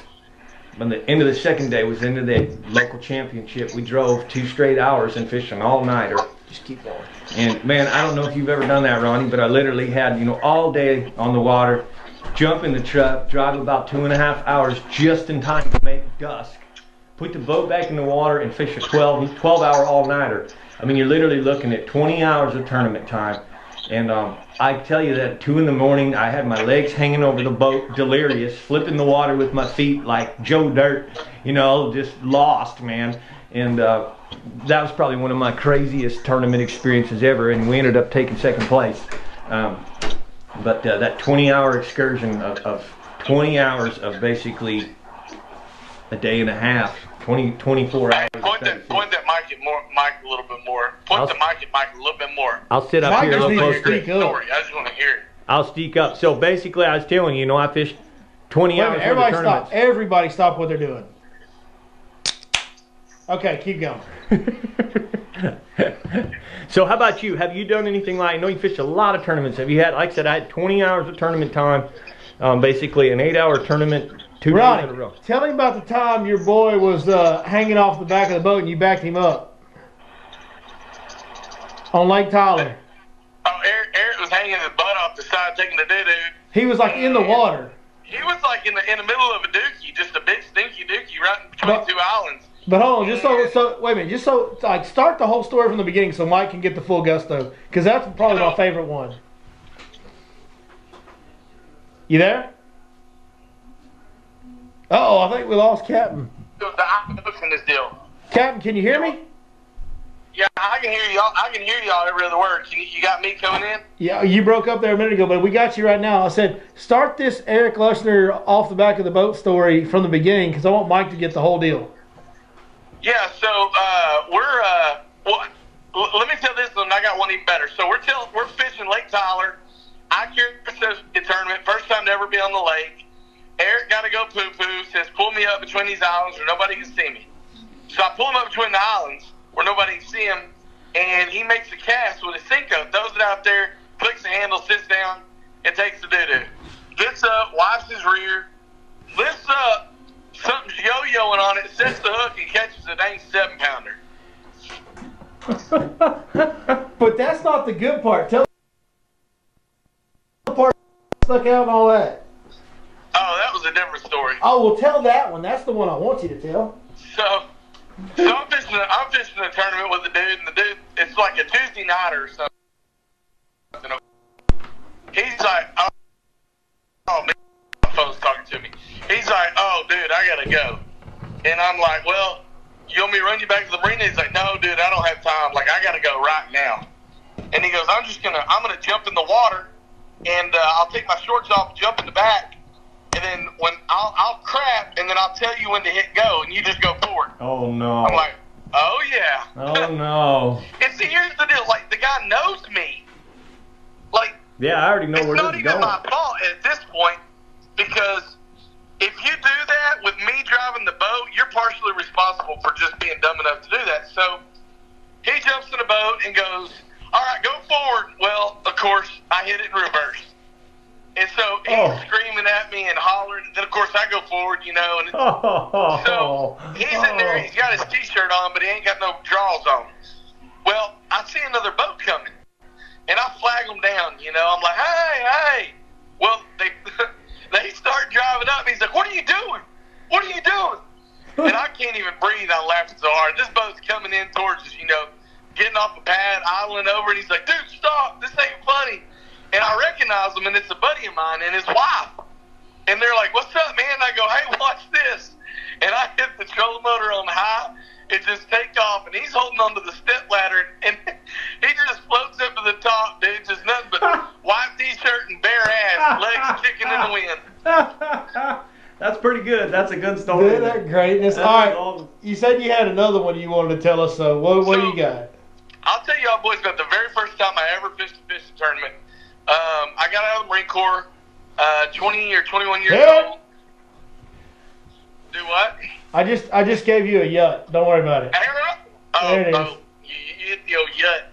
When the end of the second day was into the local championship, we drove 2 straight hours and fished an all-nighter.
Just keep going.
And man, I don't know if you've ever done that, Ronnie, but I literally had, you know, all day on the water, jump in the truck, drive about 2.5 hours just in time to make dusk, put the boat back in the water and fish a 12-hour all-nighter. I mean, you're literally looking at 20 hours of tournament time. And I tell you that at 2 in the morning, I had my legs hanging over the boat, delirious, flipping the water with my feet like Joe Dirt, you know, just lost, man. And that was probably one of my craziest tournament experiences ever, and we ended up taking second place. But that 20-hour excursion of 20 hours of basically a day and a half, 24 hours.
Point that mic at Mike a little bit more. Point the mic at Mike a little bit more.
I'll sit up
Mike
here a
just
little
needs to
closer.
speak up.
Story. I just want to hear it.
I'll speak up. So basically, I was telling you, I fished 20
Wait a
hours
minute,
worth of
everybody
tournaments.
stop. Everybody stop what they're doing. Okay, keep going.
So how about you? Have you done anything like, I know you fished a lot of tournaments. Have you had, like I said, I had 20 hours of tournament time, basically an 8-hour tournament, 2 days in a
Ronnie,
row.
tell him about the time your boy was hanging off the back of the boat and you backed him up on Lake Tyler.
Oh, Eric was hanging his butt off the side taking the doo-doo.
He was like in the water.
He was like in the middle of a dookie, just a big stinky dookie right in between 2 islands.
But hold on, just so wait a minute, just so like start the whole story from the beginning so Mike can get the full gusto, because that's probably my favorite one. You there? Uh-oh, I think we lost Captain.
The octopus in this deal.
Captain, can you hear me?
Yeah, I can hear y'all. I can hear y'all every other word. You got me coming in?
Yeah, you broke up there a minute ago, but we got you right now. I said start this Eric Lushner off the back of the boat story from the beginning, because I want Mike to get the whole deal.
Yeah, so let me tell this one. I got one even better. So we're fishing Lake Tyler. I carry the tournament, first time to ever be on the lake. Eric got to go poo-poo, says pull me up between these islands where nobody can see me. So I pull him up between the islands where nobody can see him, and he makes a cast with a Cinco, throws it out there, clicks the handle, sits down, and takes the doo-doo. Gets up, wipes his rear, lifts up, something's yo-yoing on it, sets the hook, and catches a dang 7-pounder.
But that's not the good part. Tell the part stuck out and all that.
Oh, that was a different story.
Oh, well, tell that one. That's the one I want you to tell.
So I'm fishing a tournament with the dude, and the dude, it's like a Tuesday night or something. He's like, oh man, my phone's talking to me. He's like, oh, dude, I gotta go. And I'm like, well, you want me to run you back to the marina? He's like, no, dude, I don't have time. Like, I gotta go right now. And he goes, I'm gonna jump in the water, and I'll take my shorts off, jump in the back, and then when I'll crap, and then I'll tell you when to hit go, and you just go forward.
Oh, no.
I'm like, oh, yeah.
Oh, no.
And see, here's the deal. Like, the guy knows me. Like,
Yeah, I already know where
it's
this
not
is
even
going.
my fault at this point, because if you do that with me driving the boat, you're partially responsible for just being dumb enough to do that. So he jumps in the boat and goes, all right, go forward. Well, of course, I hit it in reverse. And so he's screaming at me and hollering. And then, of course, I go forward, you know. And so he's in there. He's got his T-shirt on, but he ain't got no drawers on. Well, I see another boat coming, and I flag them down, you know. I'm like, hey. Well, they start driving up. He's like, what are you doing? What are you doing? And I can't even breathe. I'm laughing so hard. This boat's coming in towards us, you know, getting off the pad, idling over, and he's like, dude, stop. This ain't funny. And I recognize him, and it's a buddy of mine and his wife. And they're like, what's up, man? I go, hey, watch this. And I hit the trolling motor on high. It just takes off, and he's holding onto the step ladder, and he just floats up to the top, dude. Just nothing but white T-shirt and bare ass, legs kicking in the wind.
pretty good. That's a good story.
Isn't that greatness?
That
All right.
is awesome.
You said you had another one you wanted to tell us. So what do you got?
I'll tell y'all boys about the very first time I ever fished a fishing tournament. I got out of the Marine Corps, 20 or 21 years old. Do what?
I just gave you a yut. Don't worry about it. There it is.
You hit the old yut.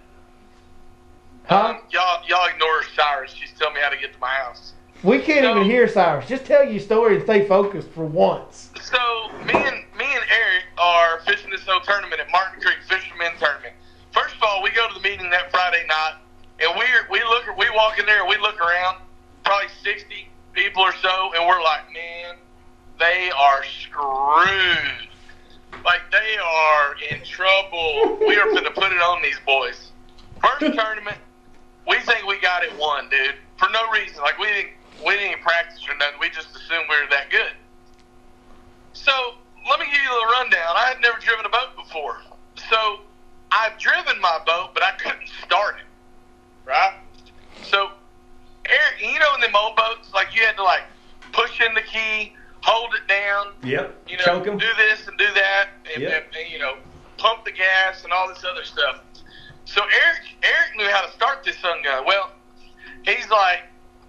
Huh?
Y'all ignore Cyrus. She's telling me how to get to my house.
We can't even hear Cyrus. Just tell your story and stay focused for once.
So me and Eric are fishing this whole tournament at Martin Creek Fisherman Tournament. First of all, we go to the meeting that Friday night, and we walk in there and we look around, probably 60 people or so, and we're like, man, they are screwed. Like, they are in trouble. We are going to put it on these boys. First tournament, we think we got it won, dude, for no reason. Like, we didn't even practice or nothing. We just assumed we were that good. So let me give you a little rundown. I had never driven a boat before. So I've driven my boat, but I couldn't start it, right? So, Eric, you know in them old boats, like you had to like push in the key, hold it down,
Yep.
you know,
Choke 'em.
do this and do that, and,
Yep.
and you know, pump the gas and all this other stuff. So Eric knew how to start this sun gun. Well, he's like,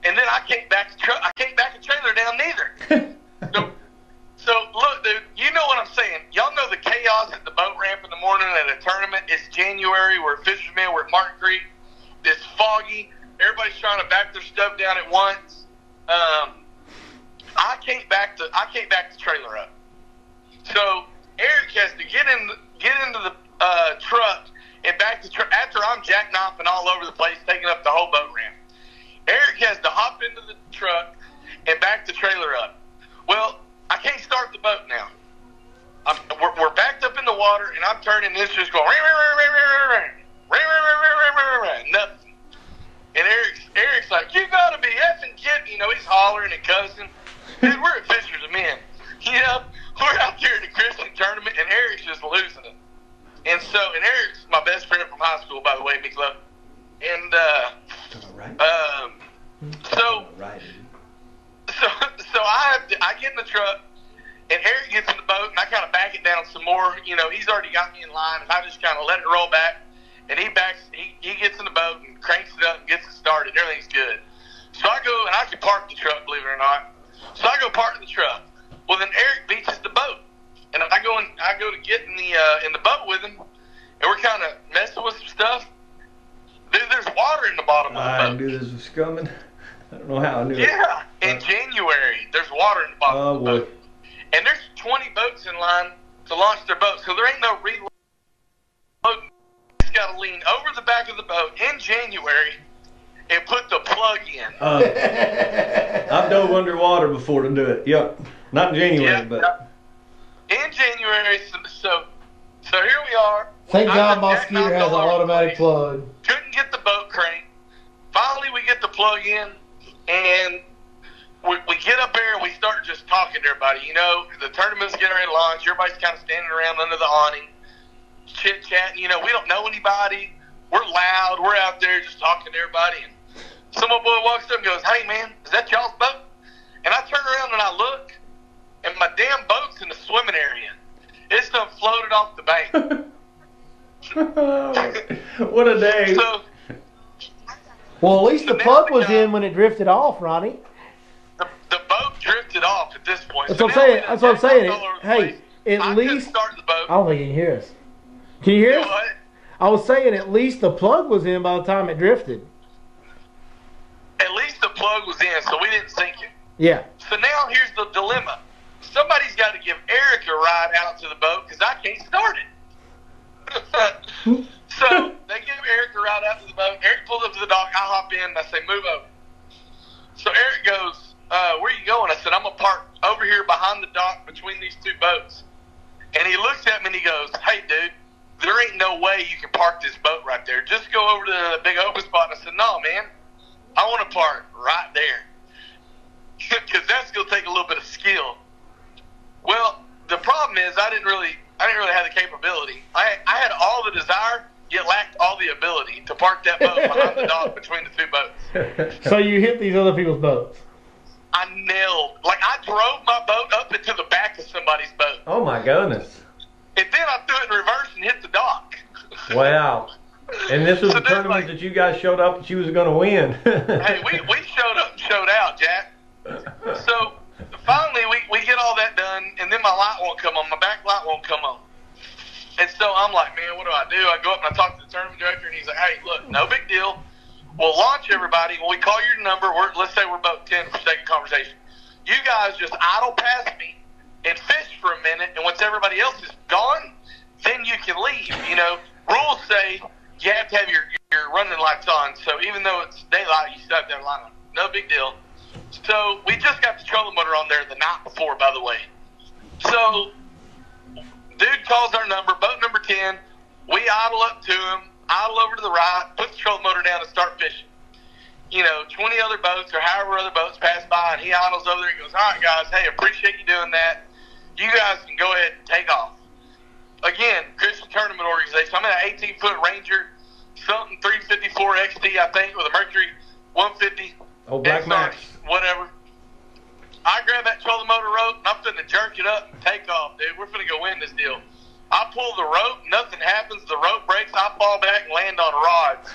and then I can't back a trailer down neither. So look, dude, you know what I'm saying. Y'all know the chaos at the boat ramp in the morning at a tournament. It's January. We're fishermen. We're at Martin Creek. It's foggy. Everybody's trying to back their stuff down at once. I can't back the trailer up. So Eric has to get into the truck and back the truck after I'm jackknifing all over the place, taking up the whole boat ramp. Eric has to hop into the truck and back the trailer up. Well, I can't start the boat now. We're backed up in the water, and I'm turning this just going nothing. And Eric's like, you gotta be effing kidding. You know, he's hollering and cussing. Dude, we're at Fishers of Men. You know, we're out there at the Christian tournament, and Eric's just losing it. And Eric's my best friend from high school, by the way, Miklo. And so I get in the truck, and Eric gets in the boat, and I kind of back it down some more. You know, he's already got me in line, and I just kind of let it roll back. And he gets in the boat and cranks it up and gets it started. Everything's good. So I go, and I can park the truck, believe it or not. So I go park the truck. Well, then Eric beaches the boat, and I go to get in the boat with him, and we're kind of messing with some stuff. Dude, there's water in the bottom of the boat.
I knew this was coming. I don't know how I knew it.
Yeah, in January, there's water in the bottom of the boat. And there's 20 boats in line to launch their boat, so there ain't no reloading. It's got to lean over the back of the boat in January and put the plug in.
I've dove underwater before to do it. Yep. Not in January, but.
In January, so here we are.
Thank God my scooter has an automatic plug.
Couldn't get the boat cranked. Finally, we get the plug in, and we get up there and we start just talking to everybody. You know, the tournament's getting ready to launch. Everybody's kind of standing around under the awning, chit-chatting. You know, we don't know anybody. We're loud. We're out there just talking to everybody. And some old boy walks up and goes, "Hey, man, is that y'all's boat?" And I turn around and I look, and my damn boat's in the swimming area. It's done floated off the bank.
What a day.
So,
well, at least the plug was in when it drifted off, Ronnie.
The boat drifted off at this point.
That's what I'm saying. Hey, at least
start the boat.
I don't think you can hear us. Can you hear us?
What?
I was saying at least the plug was in by the time it drifted.
At least the plug was in, so we didn't sink it.
Yeah.
So now here's the dilemma. Somebody's got to give Eric a ride out to the boat because I can't start it. So they give Eric a ride out to the boat. Eric pulls up to the dock. I hop in and I say, "Move over." So Eric goes, "Where are you going?" I said, "I'm going to park over here behind the dock between these two boats." And he looks at me and he goes, "Hey, dude, there ain't no way you can park this boat right there. Just go over to the big open spot." And I said, "No, man, I want to park right there." Because that's going to take a little bit of skill. Well, the problem is I didn't really have the capability. I had all the desire, yet lacked all the ability to park that boat behind the dock between the two boats.
So you hit these other people's boats.
I I drove my boat up into the back of somebody's boat.
Oh my goodness.
And then I threw it in reverse and hit the dock.
Wow. And this was
So
a tournament that you guys showed up that you was going to win.
Hey, we showed up and showed out, Jack. So finally we get all that done, and then my light won't come on. My back light won't come on. And so I'm like, man, what do? I go up and I talk to the tournament director, and he's like, hey, look, no big deal. We'll launch everybody. When we call your number, let's say we're about 10 for sake of conversation. You guys just idle past me and fish for a minute, and once everybody else is gone, then you can leave. You know, rules say you have to have your running lights on. So even though it's daylight, you still have to have a light on. No big deal. So we just got the trolling motor on there the night before, by the way. So dude calls our number, boat number 10. We idle up to him, idle over to the right, put the trolling motor down and start fishing. You know, 20 other boats or however other boats pass by, and he idles over there and goes, all right, guys, hey, appreciate you doing that. You guys can go ahead and take off. Again, Christian Tournament Organization. I'm in an 18-foot Ranger, something 354 XT, I think, with a Mercury 150.
Oh, Black Max.
Whatever. I grab that trolling motor rope, and I'm finna jerk it up and take off, dude. We're finna go win this deal. I pull the rope, nothing happens. The rope breaks. I fall back and land on rods.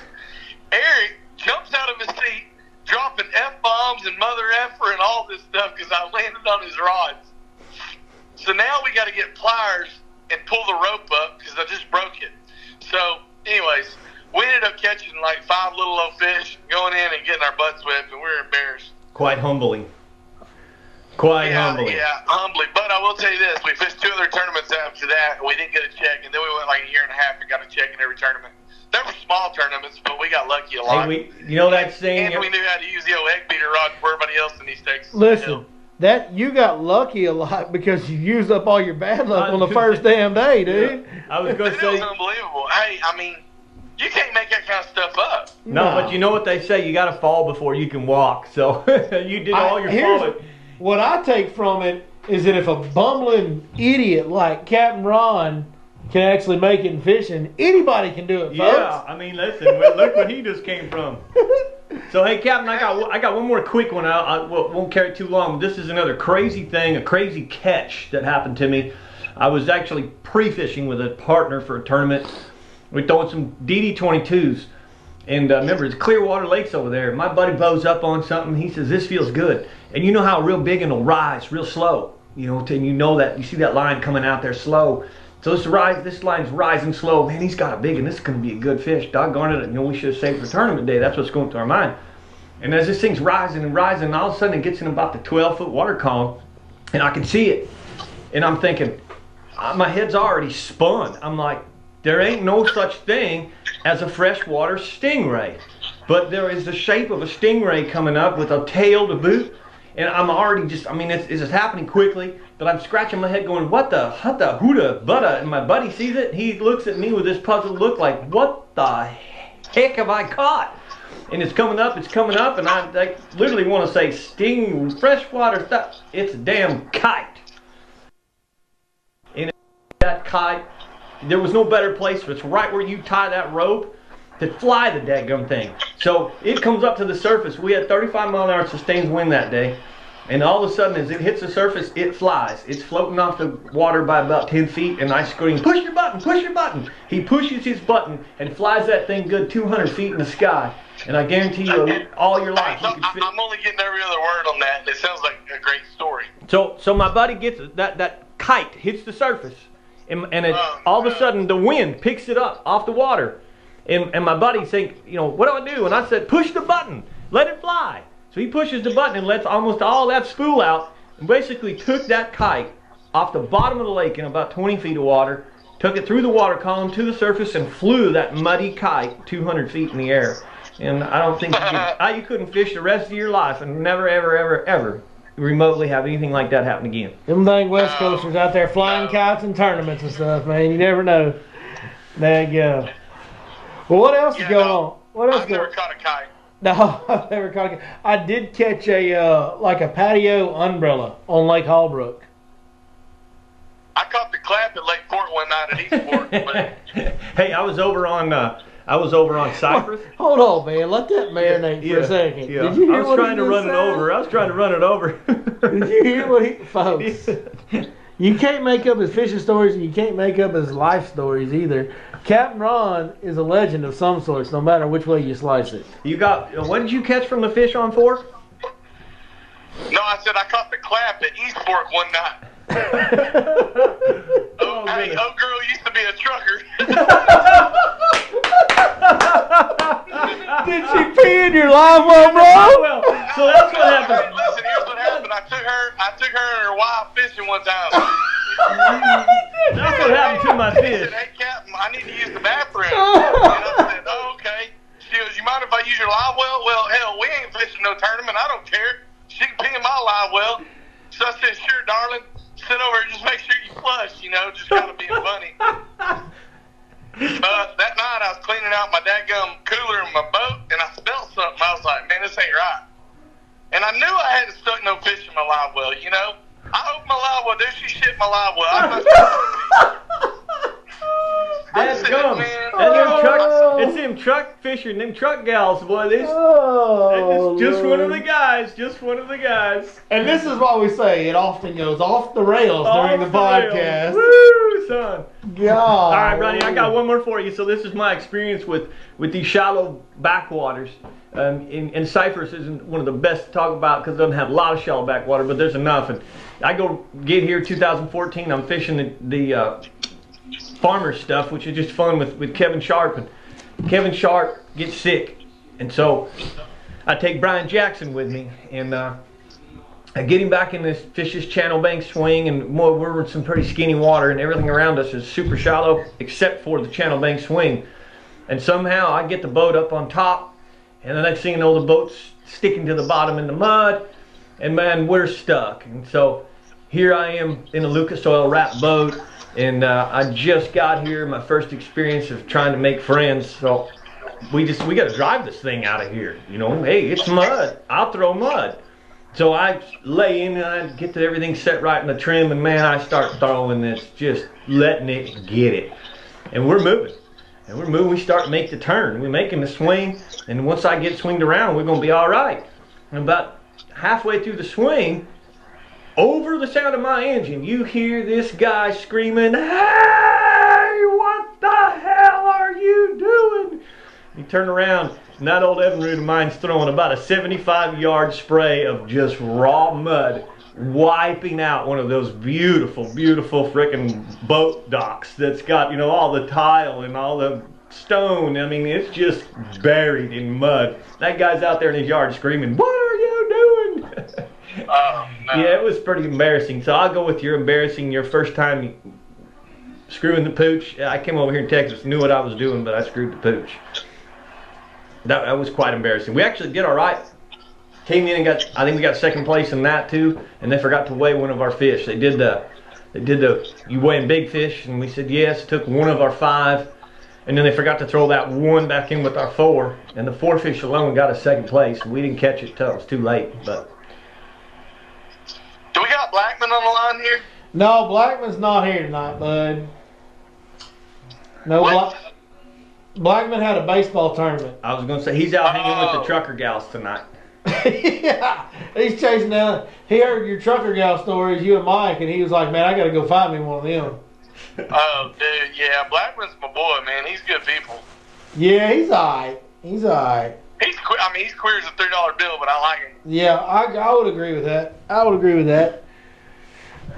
Eric jumps out of his seat, dropping F-bombs and mother effer and all this stuff because I landed on his rods. So now we got to get pliers and pull the rope up because I just broke it. So, anyways, we ended up catching like 5 little old fish, going in and getting our butts whipped, and we were embarrassed.
Quite humbling. Quite humbling.
Yeah, humbly. But I will tell you this, we fished 2 other tournaments after that, and we didn't get a check, and then we went like a year and a half and got a check in every tournament. They were small tournaments, but we got lucky a lot.
Hey, you know that saying?
And we knew how to use the old egg beater rod for everybody else in these Texas.
Listen, that you got lucky a lot because you used up all your bad luck on the first damn day, dude.
Yeah. I was going to
It was
say.
unbelievable. Hey, I mean, you can't make that kind of stuff up.
No, but you know what they say? You got to fall before you can walk. So you did all your falling.
What I take from it is that if a bumbling idiot like Captain Ron can actually make it in fishing, anybody can do it, folks.
Yeah, I mean, listen, look where he just came from. So, hey, Captain, I got one more quick one. I won't carry it too long. This is another crazy thing, a crazy catch that happened to me. I was actually pre-fishing with a partner for a tournament. We're throwing some DD22s. And remember, it's Clearwater Lakes over there. My buddy bows up on something. He says, this feels good. And you know how real big and it'll rise real slow. You know, and you know that. You see that line coming out there slow. So this line's rising slow. Man, he's got a big, and this is going to be a good fish. Doggone it. You know, we should have saved for tournament day. That's what's going through our mind. And as this thing's rising and rising, and all of a sudden it gets in about the 12-foot water column, and I can see it. And I'm thinking, my head's already spun. I'm like, there ain't no such thing as a freshwater stingray. But there is the shape of a stingray coming up with a tail to boot. And I'm already just, I mean, it's just happening quickly. But I'm scratching my head going, what the, huda, butta. And my buddy sees it. He looks at me with this puzzled look like, what the heck have I caught? And it's coming up, and I literally want to say freshwater stuff. It's a damn kite. And that kite, there was no better place. It's right where you tie that rope to fly the daggum thing. So it comes up to the surface. We had 35-mile-an-hour sustained wind that day. And all of a sudden, as it hits the surface, it flies. It's floating off the water by about 10 feet, and I scream, push your button, push your button. He pushes his button and flies that thing good 200 feet in the sky. And I guarantee you, all your life, you can fit.
I'm only getting every other word on that, and it sounds like a great story.
So my buddy gets that kite hits the surface, and all of a sudden the wind picks it up off the water, and my buddy think, you know, what do I do? And I said, push the button, let it fly. So he pushes the button and lets almost all that spool out, and basically took that kite off the bottom of the lake in about 20 feet of water, took it through the water column to the surface, and flew that muddy kite 200 feet in the air. And I don't think you couldn't fish the rest of your life and never, ever, ever, ever remotely have anything like that happen again.
Them dang West Coasters out there flying kites in tournaments and stuff, man. You never know. There you go. Well, what else is going on? What else?
I've never caught a kite.
No, I've never caught a kite. I did catch a patio umbrella on Lake Hallbrook.
I caught the clap at Lake Port one night at Eastport. But
Hey, I was over on I was over on Cypress.
Hold on, man. Let that marinate for a second.
Yeah.
Did you hear
I was
what
trying
he
to
just
run it
said?
over. I was trying to run it over.
Did you hear what he, folks? You can't make up his fishing stories, and you can't make up his life stories either. Captain Ron is a legend of some sorts, no matter which way you slice it.
You got, what did you catch from the fish on fork?
No, I said I caught the clap at East Fork one night. Hey, old girl used to be a trucker.
Did she pee in your live well, bro?
Well, so that's what happened.
Listen, here's what happened. I took her and her wife fishing one time.
That's what happened to my
She
fish.
said, "Hey, Captain, I need to use the bathroom." And I said, "Oh, okay." She goes, "You mind if I use your live well?" Well, hell, we ain't fishing no tournament. I don't care. She can pee in my live well. So I said, "Sure, darling. Sit over and just make sure you flush." Just kind of being funny. That night I was cleaning out my dadgum cooler in my boat, and I smelled something. I was like, "Man, this ain't right." And I knew I hadn't stuck no fish in my live well. I opened my live well. There she shit in my live well. I
That's
said,
gum.
man,
It's them truck fishing, them truck gals, boy. It's just one of the guys. Just one of the guys.
And this is what we say. It often goes off the rails during the podcast.
Woo, son.
God.
All right, Ronnie, I got one more for you. So this is my experience with these shallow backwaters. And Cypress isn't one of the best to talk about because it doesn't have a lot of shallow backwater, but there's enough. And I get here 2014. I'm fishing the farmer stuff, which is just fun with Kevin Sharp. And Kevin Sharp gets sick, and so I take Brian Jackson with me, and I get him back in this fish's channel bank swing, and we're in some pretty skinny water, and everything around us is super shallow except for the channel bank swing. And somehow I get the boat up on top, and the next thing you know, the boat's sticking to the bottom in the mud, and man, we're stuck. And so here I am in a Lucas Oil wrapped boat, and I just got here, my first experience of trying to make friends. So we got to drive this thing out of here. Hey, it's mud. I'll throw mud. So I lay in and I get to everything set right in the trim, and man, I start throwing this, just letting it get it. And we're moving. And we're moving, we start to make the turn. We're making the swing, and once I get swinged around, we're going to be all right. And about halfway through the swing, over the sound of my engine, you hear this guy screaming, "Hey, what the hell are you doing?" You turn around, and that old Evinrude of mine's throwing about a 75-yard spray of just raw mud, wiping out one of those beautiful, beautiful frickin' boat docks that's got, all the tile and all the stone. I mean, it's just buried in mud. That guy's out there in his yard screaming, "What are you doing?"
Oh, no.
Yeah, it was pretty embarrassing. So I'll go with your first time screwing the pooch. I came over here in Texas, knew what I was doing, but I screwed the pooch. That was quite embarrassing. We actually did all right. Came in and I think we got second place in that too, and they forgot to weigh one of our fish. They did you weighing big fish, and we said yes. Took one of our 5, and then they forgot to throw that one back in with our 4, and the 4 fish alone got us second place. We didn't catch it till it was too late. But
do we got Blackman on the line here?
No, Blackman's not here tonight, bud. No, Blackman had a baseball tournament.
I was gonna say he's out hanging with the trucker gals tonight.
Yeah, he's chasing down. He heard your trucker gal stories, you and Mike, and he was like, "Man, I got to go find me one of them."
Oh, dude, yeah, Blackman's my boy, man. He's good people.
Yeah, he's alright. He's alright.
He's queer as a $3 bill, but I like him.
Yeah, I would agree with that. I would agree with that.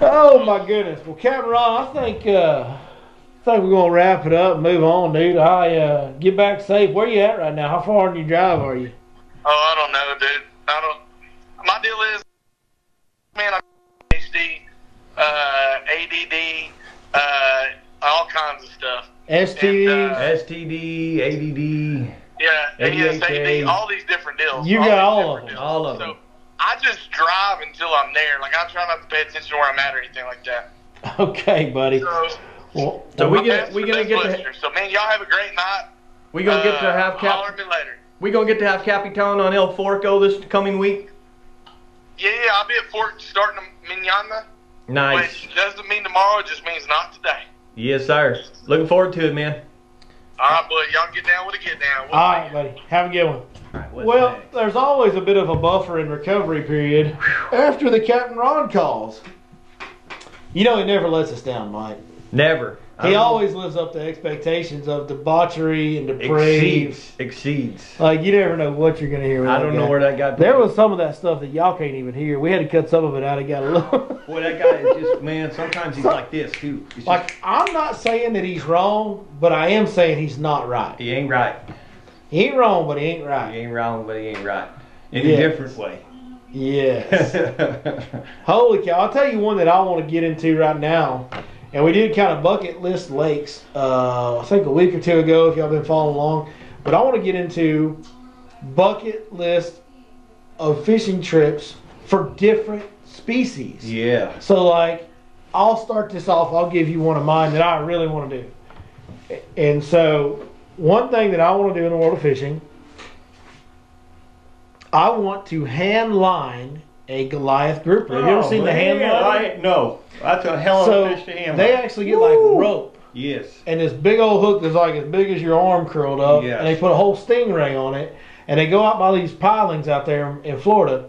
Oh my goodness. Well, Captain Ron, I think we're gonna wrap it up and move on, dude. Get back safe. Where you at right now? How far in your drive are you?
Oh, I don't know, dude. My deal is, man, I'm ADHD, ADD, all kinds of stuff.
STD,
STD, ADD.
Yeah,
ADHD.
ASAD, all these different deals.
You got all of them.
All of them.
So I just drive until I'm there. Like, I try not to pay attention to where I'm at or anything like that.
Okay, buddy.
So
we
man,
get to
so man, y'all have a great night.
we gonna get to have
holler at me later.
we gonna get to have Capitan on El Forco this coming week.
Yeah, I'll be at Fort starting Minana.
Nice.
Which doesn't mean tomorrow, it just means not today.
Yes, sir. Looking forward to it, man.
All right, buddy. Y'all get down with a get down.
All right, buddy. Have a good one.
All right, what's
Well,
next?
there's always a bit of a buffer and recovery period after the Captain Ron calls. You know, he never lets us down, Mike.
Never.
He always lives up to expectations of debauchery and depraved.
Exceeds.
Like, you never know what you're going to hear with
I
that
don't
guy.
know where that guy.
There was some of that stuff that y'all can't even hear. We had to cut some of it out. It got a little...
Boy, that guy is just, man, sometimes he's like this, too. He's just,
Like, I'm not saying that he's wrong, but I am saying he's not right.
he ain't right.
He ain't wrong, but he ain't
He
right.
ain't wrong, but he ain't right. In
Yes.
a different way.
Yes. Holy cow. I'll tell you one that I want to get into right now. And we did kind of bucket list lakes, I think a week or two ago, if y'all been following along. But I want to get into bucket list of fishing trips for different species.
Yeah.
So, like, I'll start this off. I'll give you one of mine that I really want to do. And so, one thing that I want to do in the world of fishing, I want to hand line a Goliath grouper. Have you ever seen the hand line?
No. That's a hell of
So,
a fish to hand
they
line.
actually get like rope
Yes.
and this big old hook that's like as big as your arm curled up,
Yes.
and they put a whole stingray on it, and they go out by these pilings out there in Florida,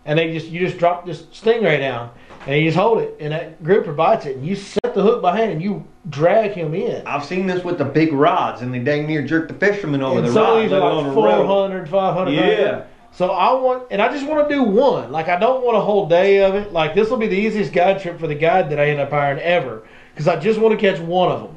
and you just drop this stingray down, and you just hold it, and that grouper bites it, and you set the hook by hand, and you drag him in.
I've seen this with the big rods, and they dang near jerk the fishermen over
And
the
some of
rod,
these
let
are
alone
like
a rope.
400, 500.
Yeah.
So I just want to do one. Like, I don't want a whole day of it. Like, this will be the easiest guide trip for the guide that I end up hiring ever, because I just want to catch one of them.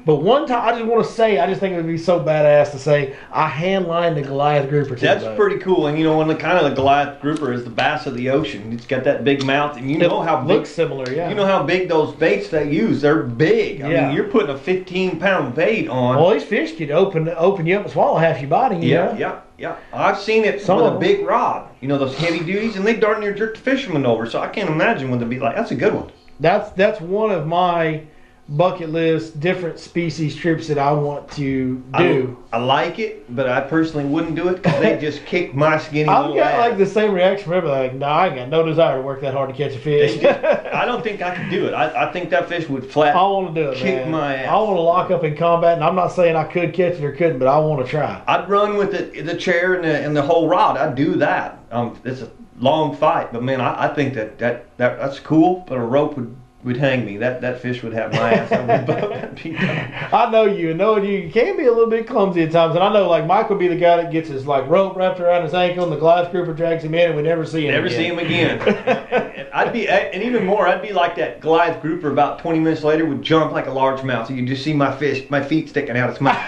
But one time, I just want to say, I just think it would be so badass to say, I hand lined the Goliath grouper to
That's
the boat.
pretty cool. And you know, when the kind of the Goliath grouper is the bass of the ocean. It's got that big mouth, and you know how big.
Looks similar, yeah.
You know how big those baits they use. They're big. I
Yeah.
mean, you're putting a 15-pound bait on.
Well, these fish could open you up and swallow half your body. You know?
Yeah. I've seen it
Some
with
of
a
them.
big rod. You know, those heavy duties, and they darn near jerk the fisherman over. So I can't imagine what they'd be like. That's a good one.
That's one of my bucket list different species trips that I want to do.
I like it, but I personally wouldn't do it because they just kick my skinny
I've
little
got
ass.
like the same reaction from everybody. Like, no, I ain't got no desire to work that hard to catch a fish.
I don't think I could do it. I think that fish would flat.
I want to do it,
kick
man.
my ass.
I want to lock up in combat, and I'm not saying I could catch it or couldn't, but I want to try.
I'd run with the chair and the whole rod. I'd do that. It's a long fight, but man, I think that's cool. But a rope would hang me. That fish would have my ass on the boat. That'd be done.
I know you, and knowing you can be a little bit clumsy at times, and I know like Mike would be the guy that gets his like rope wrapped around his ankle, and the Goliath grouper drags him in, and we never see him.
Never see him again. And even more, I'd be like that Goliath grouper. About 20 minutes later, would jump like a largemouth. So you just see my feet sticking out its mouth.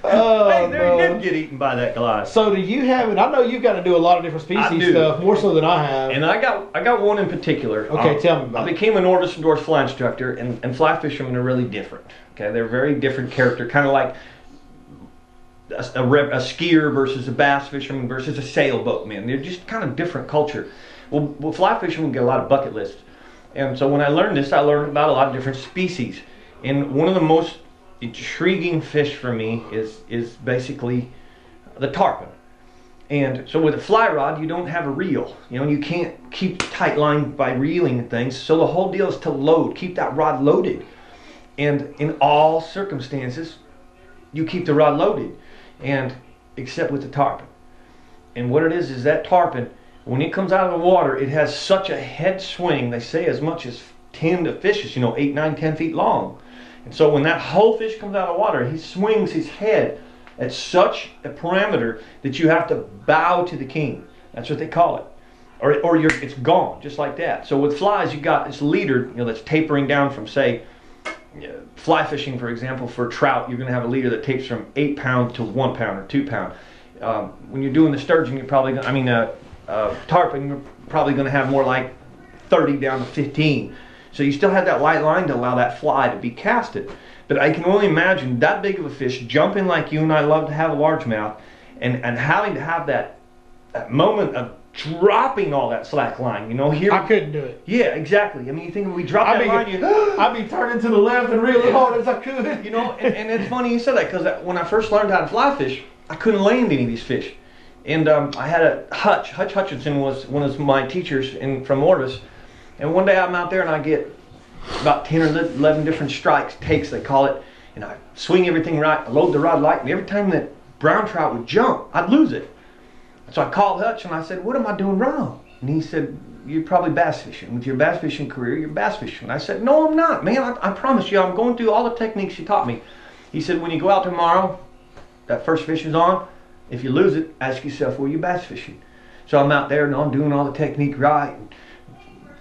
Oh,
Hey, they
no.
did get eaten by that Goliath.
So do you have it? I know you've got to do a lot of different
I
species
do.
stuff, more so than I have.
And I got one in particular.
Okay, tell me about
I
it.
became an Orvis Indoors fly instructor, and fly fishermen are really different. Okay, they're very different character, kind of like a skier versus a bass fisherman versus a sailboatman. They're just kind of different culture. Well, fly fishermen get a lot of bucket lists, and so when I learned this, I learned about a lot of different species. And one of the most intriguing fish for me is basically the tarpon. And so with a fly rod, you don't have a reel. You know, you can't keep tight line by reeling things. So the whole deal is to load, keep that rod loaded. And in all circumstances, you keep the rod loaded, and except with the tarpon. And what it is that tarpon, when it comes out of the water, it has such a head swing. They say as much as 10 to fishes, 8, 9, 10 feet long. And so when that whole fish comes out of the water, he swings his head at such a parameter that you have to bow to the king. That's what they call it. Or it's gone, just like that. So with flies, you got this leader, that's tapering down from, say, fly fishing, for example, for trout, you're going to have a leader that tapers from 8 pounds to 1 pound or 2 pound. When you're doing the sturgeon, you're probably tarpon, you're probably going to have more like 30 down to 15. So you still have that light line to allow that fly to be casted. But I can only imagine that big of a fish jumping like you and I love to have a largemouth, and having to have that moment of dropping all that slack line. Here
I couldn't do it.
Yeah, exactly. I mean, you think when we drop that line,
I'd be turning to the left and real as hard as I could.
and it's funny you said that, because when I first learned how to fly fish, I couldn't land any of these fish. And I had a Hutch Hutchinson was one of my teachers from Orvis. And one day I'm out there and I get about 10 or 11 different strikes, takes they call it, and I swing everything right, I load the rod light, and every time that brown trout would jump, I'd lose it. So I called Hutch and I said, what am I doing wrong? And he said, you're probably bass fishing. With your bass fishing career, you're bass fishing. And I said, no, I'm not, man. I promise you, I'm going through all the techniques you taught me. He said, when you go out tomorrow, that first fish is on. If you lose it, ask yourself, were you bass fishing? So I'm out there and I'm doing all the technique right.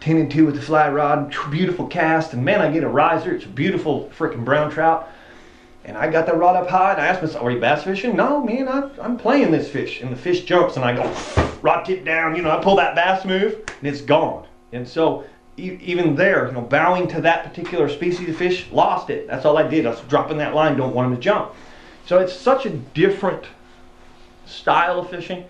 10 and 2 with the fly rod, beautiful cast. And man, I get a riser. It's a beautiful freaking brown trout. And I got the rod up high and I asked myself, are you bass fishing? No, man, I'm playing this fish. And the fish jumps and I go, rod tip down, I pull that bass move and it's gone. And so even there, bowing to that particular species of fish, lost it. That's all I did. I was dropping that line, don't want him to jump. So it's such a different style of fishing.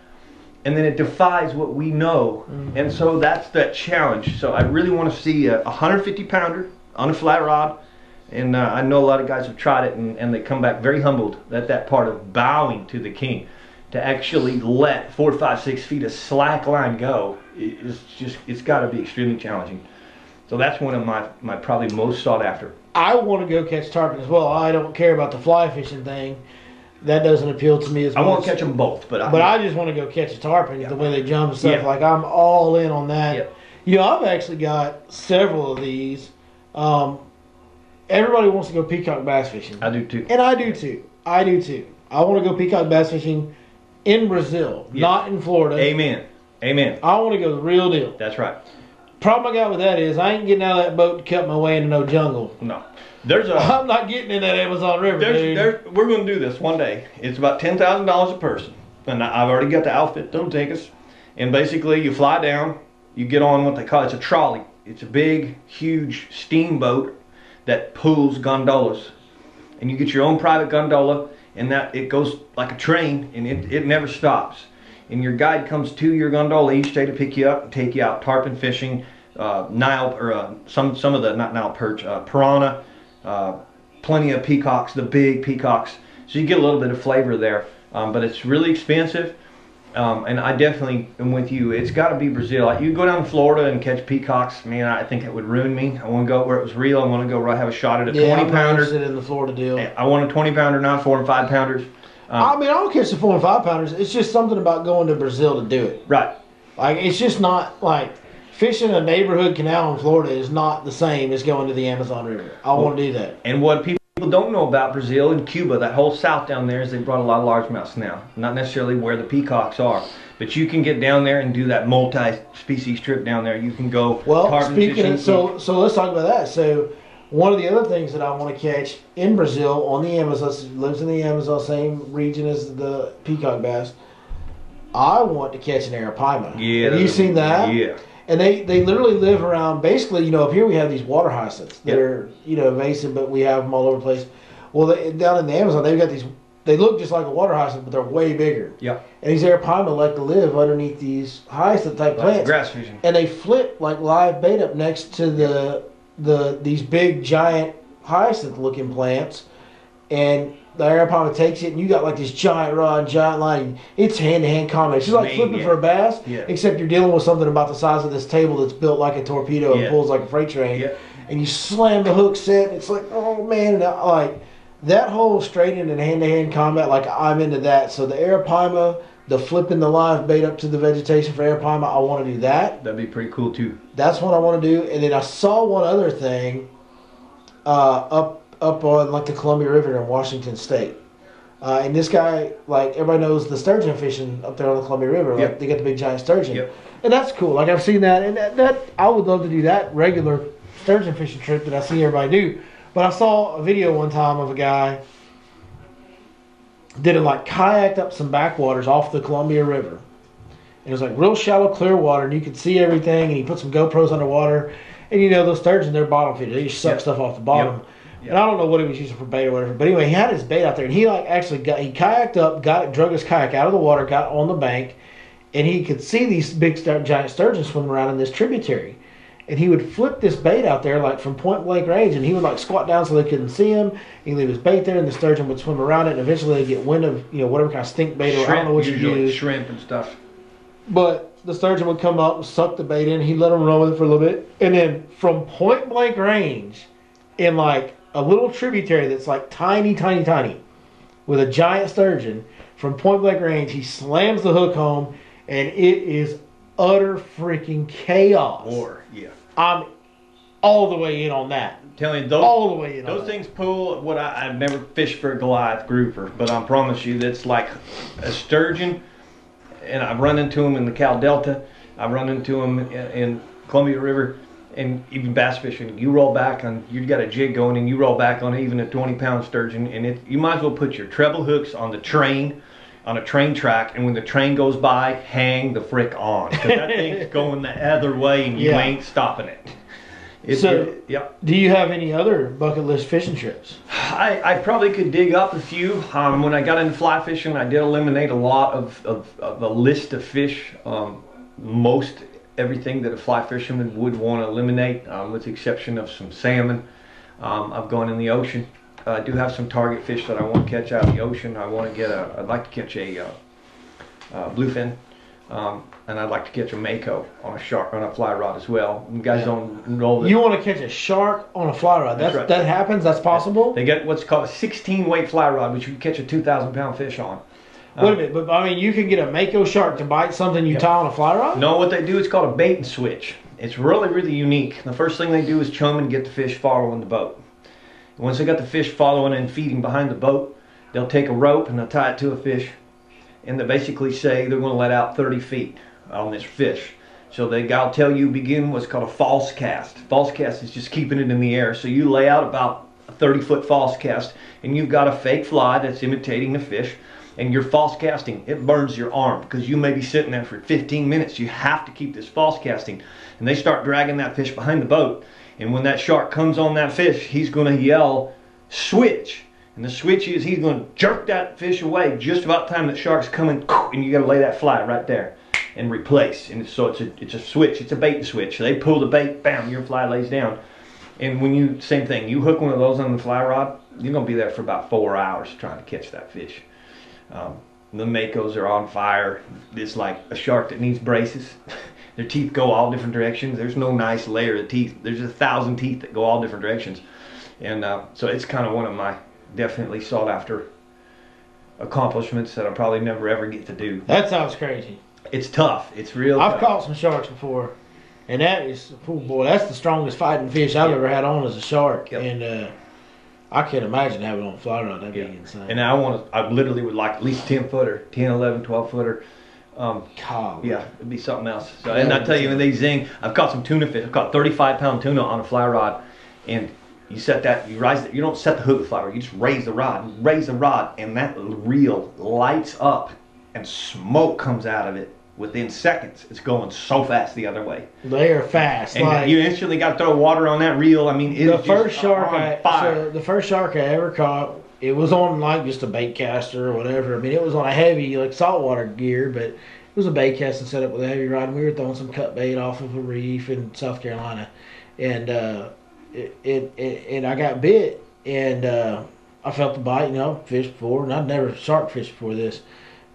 And then it defies what we know. And so that's that challenge. So I really want to see a 150 pounder on a flat rod. And I know a lot of guys have tried it and they come back very humbled at that part of bowing to the king. To actually let 4, 5, 6 feet of slack line go, it's got to be extremely challenging. So that's one of my probably most sought after.
I want to go catch tarpon as well. I don't care about the fly fishing thing. That doesn't appeal to me as much.
I want to catch them both, but
I just want to go catch a tarpon. The way they jump and stuff, like I'm all in on that. I've actually got several of these. Everybody wants to go peacock bass fishing.
I do too.
And I do too. I want to go peacock bass fishing in Brazil, not in Florida.
Amen. Amen.
I want to go the real deal.
That's right.
Problem I got with that is I ain't getting out of that boat to cut my way into no jungle.
No.
I'm not getting in that Amazon River, dude.
We're going to do this one day. It's about $10,000 a person. And I've already got the outfit. Don't take us. And basically you fly down. You get on what they call, it's a trolley. It's a big, huge steamboat that pulls gondolas. And you get your own private gondola. And that it goes like a train, and it never stops. And your guide comes to your gondola each day to pick you up and take you out tarpon fishing, Nile or some of the not Nile perch, piranha, plenty of peacocks, the big peacocks. So you get a little bit of flavor there, but it's really expensive. And I definitely am with you. It's got to be Brazil. Like, you go down to Florida and catch peacocks, man, I think it would ruin me. I want to go where it was real. I want to go where I have a shot at a 20 pounder.
I'm in the Florida deal.
I want a 20 pounder, not 4 and 5 pounders.
I don't catch the 4 and 5 pounders. It's just something about going to Brazil to do it.
Right.
Like, it's just not like fishing a neighborhood canal in Florida is not the same as going to the Amazon River. I want to do that.
And what people don't know about Brazil and Cuba, that whole south down there, is they brought a lot of largemouths now. Not necessarily where the peacocks are. But you can get down there and do that multi-species trip down there. You can go tarpon fishing.
So let's talk about that. So one of the other things that I want to catch in Brazil on the Amazon, lives in the Amazon, same region as the peacock bass. I want to catch an arapaima.
Yeah.
Have you seen that?
Yeah.
And they literally live around, basically, up here we have these water hyacinths that are, invasive, but we have them all over the place. Well, down in the Amazon, they've got these, they look just like a water hyacinth, but they're way bigger.
Yep.
And these arapaima like to live underneath these hyacinth type plants.
Grass fishing.
And they flip like live bait up next to these big giant hyacinth looking plants. And the arapaima takes it, and you got like this giant rod, giant line. It's hand-to-hand combat. It's just like flipping for a bass, except you're dealing with something about the size of this table that's built like a torpedo and pulls like a freight train.
Yeah.
And you slam the hook set, and it's like, oh man, and like that whole straight in and hand-to-hand combat, like I'm into that. So the arapaima, the flipping the live bait up to the vegetation for arapaima, I want to do that.
That'd be pretty cool too.
That's what I want to do. And then I saw one other thing up on like the Columbia River in Washington State. And this guy, like everybody knows the sturgeon fishing up there on the Columbia River. Like they got the big giant sturgeon.
Yep.
And that's cool. Like I've seen that, and that I would love to do that regular sturgeon fishing trip that I see everybody do. But I saw a video one time of a guy did it like kayaked up some backwaters off the Columbia River. And it was like real shallow, clear water, and you could see everything. And he put some GoPros underwater, and those sturgeon, they're bottom feeders. They just suck stuff off the bottom. Yep. And I don't know what he was using for bait or whatever. But anyway, he had his bait out there, and he like actually he kayaked up, drug his kayak out of the water, got on the bank, and he could see these big giant sturgeon swimming around in this tributary. And he would flip this bait out there like from point blank range, and he would like squat down so they couldn't see him. He'd leave his bait there, and the sturgeon would swim around it, and eventually they'd get wind of whatever kind of stink bait or I don't know what you use.
Shrimp and stuff.
But the sturgeon would come up and suck the bait in. He'd let him run with it for a little bit, and then from point blank range, in like a little tributary that's like tiny, tiny, tiny, with a giant sturgeon from point blank range. He slams the hook home, and it is utter freaking chaos.
War, yeah.
I'm all the way in on that.
I'm telling you, those,
All the way in on
those
that.
things pull what I've never fished for a Goliath grouper, but I promise you that's like a sturgeon, and I've run into them in the Cal Delta. I've run into them in Columbia River, and even bass fishing. You roll back on, you got a jig going, and you roll back on even a 20-pound sturgeon, and you might as well put your treble hooks on the train, on a train track, and when the train goes by, hang the frick on, because that thing's going the other way, and you ain't stopping it. Yeah.
Do you have any other bucket list fishing trips?
I probably could dig up a few. When I got into fly fishing, I did eliminate a lot of a list of fish. Most everything that a fly fisherman would want to eliminate, with the exception of some salmon. I've gone in the ocean. I do have some target fish that I want to catch out of the ocean. I want to get I'd like to catch a bluefin. And I'd like to catch a mako on a fly rod as well. You guys don't know that.
You want to catch a shark on a fly rod?
That's right.
That happens. That's possible.
They get what's called a 16-weight fly rod, which you can catch a 2,000-pound fish on.
Wait a minute, but I mean, you can get a mako shark to bite something you tie on a fly rod?
No, what they do is called a bait and switch. It's really, really unique. The first thing they do is chum and get the fish following the boat. Once they got the fish following and feeding behind the boat, they'll take a rope and they'll tie it to a fish, and they basically say they're going to let out 30 feet on this fish. So I'll tell you, begin what's called a false cast. False cast is just keeping it in the air. So you lay out about a 30-foot false cast, and you've got a fake fly that's imitating the fish, and you're false casting. It burns your arm because you may be sitting there for 15 minutes. You have to keep this false casting. And they start dragging that fish behind the boat. And when that shark comes on that fish, he's going to yell, switch. And the switch is he's going to jerk that fish away just about the time that shark's coming, and you got to lay that fly right there and replace. And so it's a switch. It's a bait and switch. They pull the bait, bam, your fly lays down. And when you, same thing, you hook one of those on the fly rod, you're going to be there for about 4 hours trying to catch that fish. The makos are on fire. It's like a shark that needs braces. Their teeth go all different directions. There's no nice layer of teeth. There's 1,000 teeth that go all different directions. And so it's kind of one of my definitely sought after accomplishments that I'll probably never ever get to do.
That sounds crazy.
It's tough. It's real
I've
tough.
caught some sharks before, and that is, oh boy, that's the strongest fighting fish I've ever had on as a shark.
Yep.
And I can't imagine having it on a fly rod. That'd be insane.
And I literally would like at least 10 footer, 10, 11, 12 footer.
God.
Yeah, it'd be something else. So, and I tell you, when they zing, I've caught some tuna fish. I've caught 35-pound tuna on a fly rod, and you set that, you don't set the hook with the fly rod. You just raise the rod, and that reel lights up, and smoke comes out of it within seconds. It's going so fast the other way.
They are fast.
And
like,
you instantly got to throw water on that reel. I mean,
the first shark I ever caught, it was on like just a bait caster or whatever. I mean, it was on a heavy like saltwater gear, but it was a bait casting set up with a heavy rod. And we were throwing some cut bait off of a reef in South Carolina, and and I got bit, and I felt the bite. You know, fished before, and I'd never shark fished before this.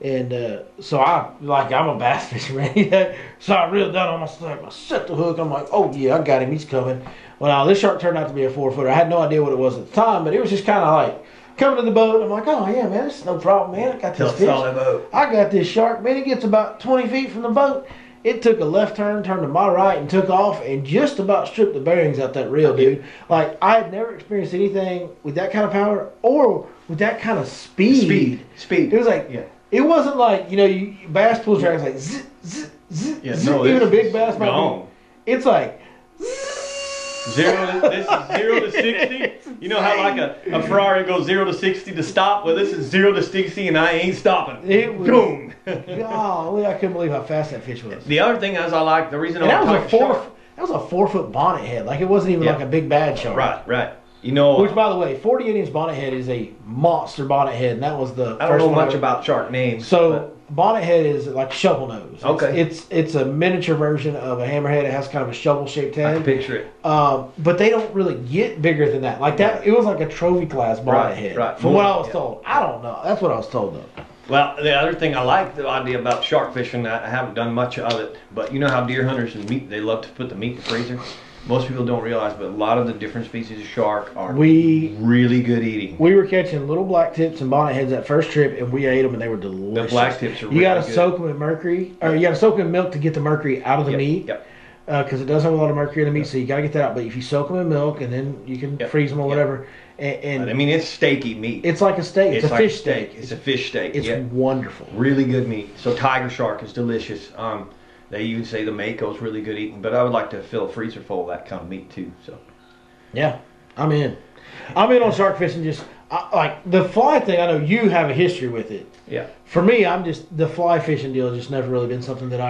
And so I'm a bass fisherman. So I reeled down on my slip. I set the hook. I'm like, oh yeah, I got him. He's coming. Well, now this shark turned out to be a 4-footer. I had no idea what it was at the time, but it was just kind of like coming to the boat. I'm like, oh yeah, man, this is no problem, man. I got this fish. I got this shark, man. It gets about 20 feet from the boat. It took a left turn, turned to my right, and took off, and just about stripped the bearings out that reel, dude. Like, I had never experienced anything with that kind of power or with that kind of speed.
Speed.
It was like, it wasn't like, you know, bass pull tracks like zzz, zzz, zzz, zzz. Even a big bass might be. It's like
this is 0 to 60. You know how like a Ferrari goes 0 to 60 to stop? Well, this is 0 to 60 and I ain't stopping.
It was,
boom.
Golly, I couldn't believe how fast that fish was.
The other thing is I like, the reason
that was a 4-foot bonnet head. Like, it wasn't even like a big bad shark.
Right. You know,
which, by the way, 48-inch bonnet head is a monster bonnet head, and that was the
I don't know much about shark names.
So bonnet head is like shovel nose.
Okay.
It's a miniature version of a hammerhead. It has kind of a shovel-shaped head.
I can picture it.
But they don't really get bigger than that. Like that, it was like a trophy class bonnet head. Right. From what I was told. I don't know. That's what I was told though.
Well, the other thing I like the idea about shark fishing, I haven't done much of it, but you know how deer hunters and meat, they love to put the meat in the freezer. most people don't realize, but a lot of the different species of shark are
We
really good eating.
we were catching little black tips and bonnet heads that first trip, and we ate them, and they were delicious.
The black tips are
You
really
got to
good.
soak them in mercury, or you got to soak them in milk to get the mercury out of the meat.
Yep.
Because it does have a lot of mercury in the meat, so you got to get that out. But if you soak them in milk, and then you can freeze them or whatever, and
I mean, it's steaky meat.
it's like a steak. It's a
like
fish steak.
It's a fish steak.
It's
yeah.
wonderful.
Really good meat. So tiger shark is delicious. They even say the mako is really good eating, but I would like to fill a freezer full of that kind of meat too. So
Yeah, I'm in. I'm in on shark fishing. Just like the fly thing. I know you have a history with it.
yeah.
For me, I'm just the fly fishing deal. Has just never really been something that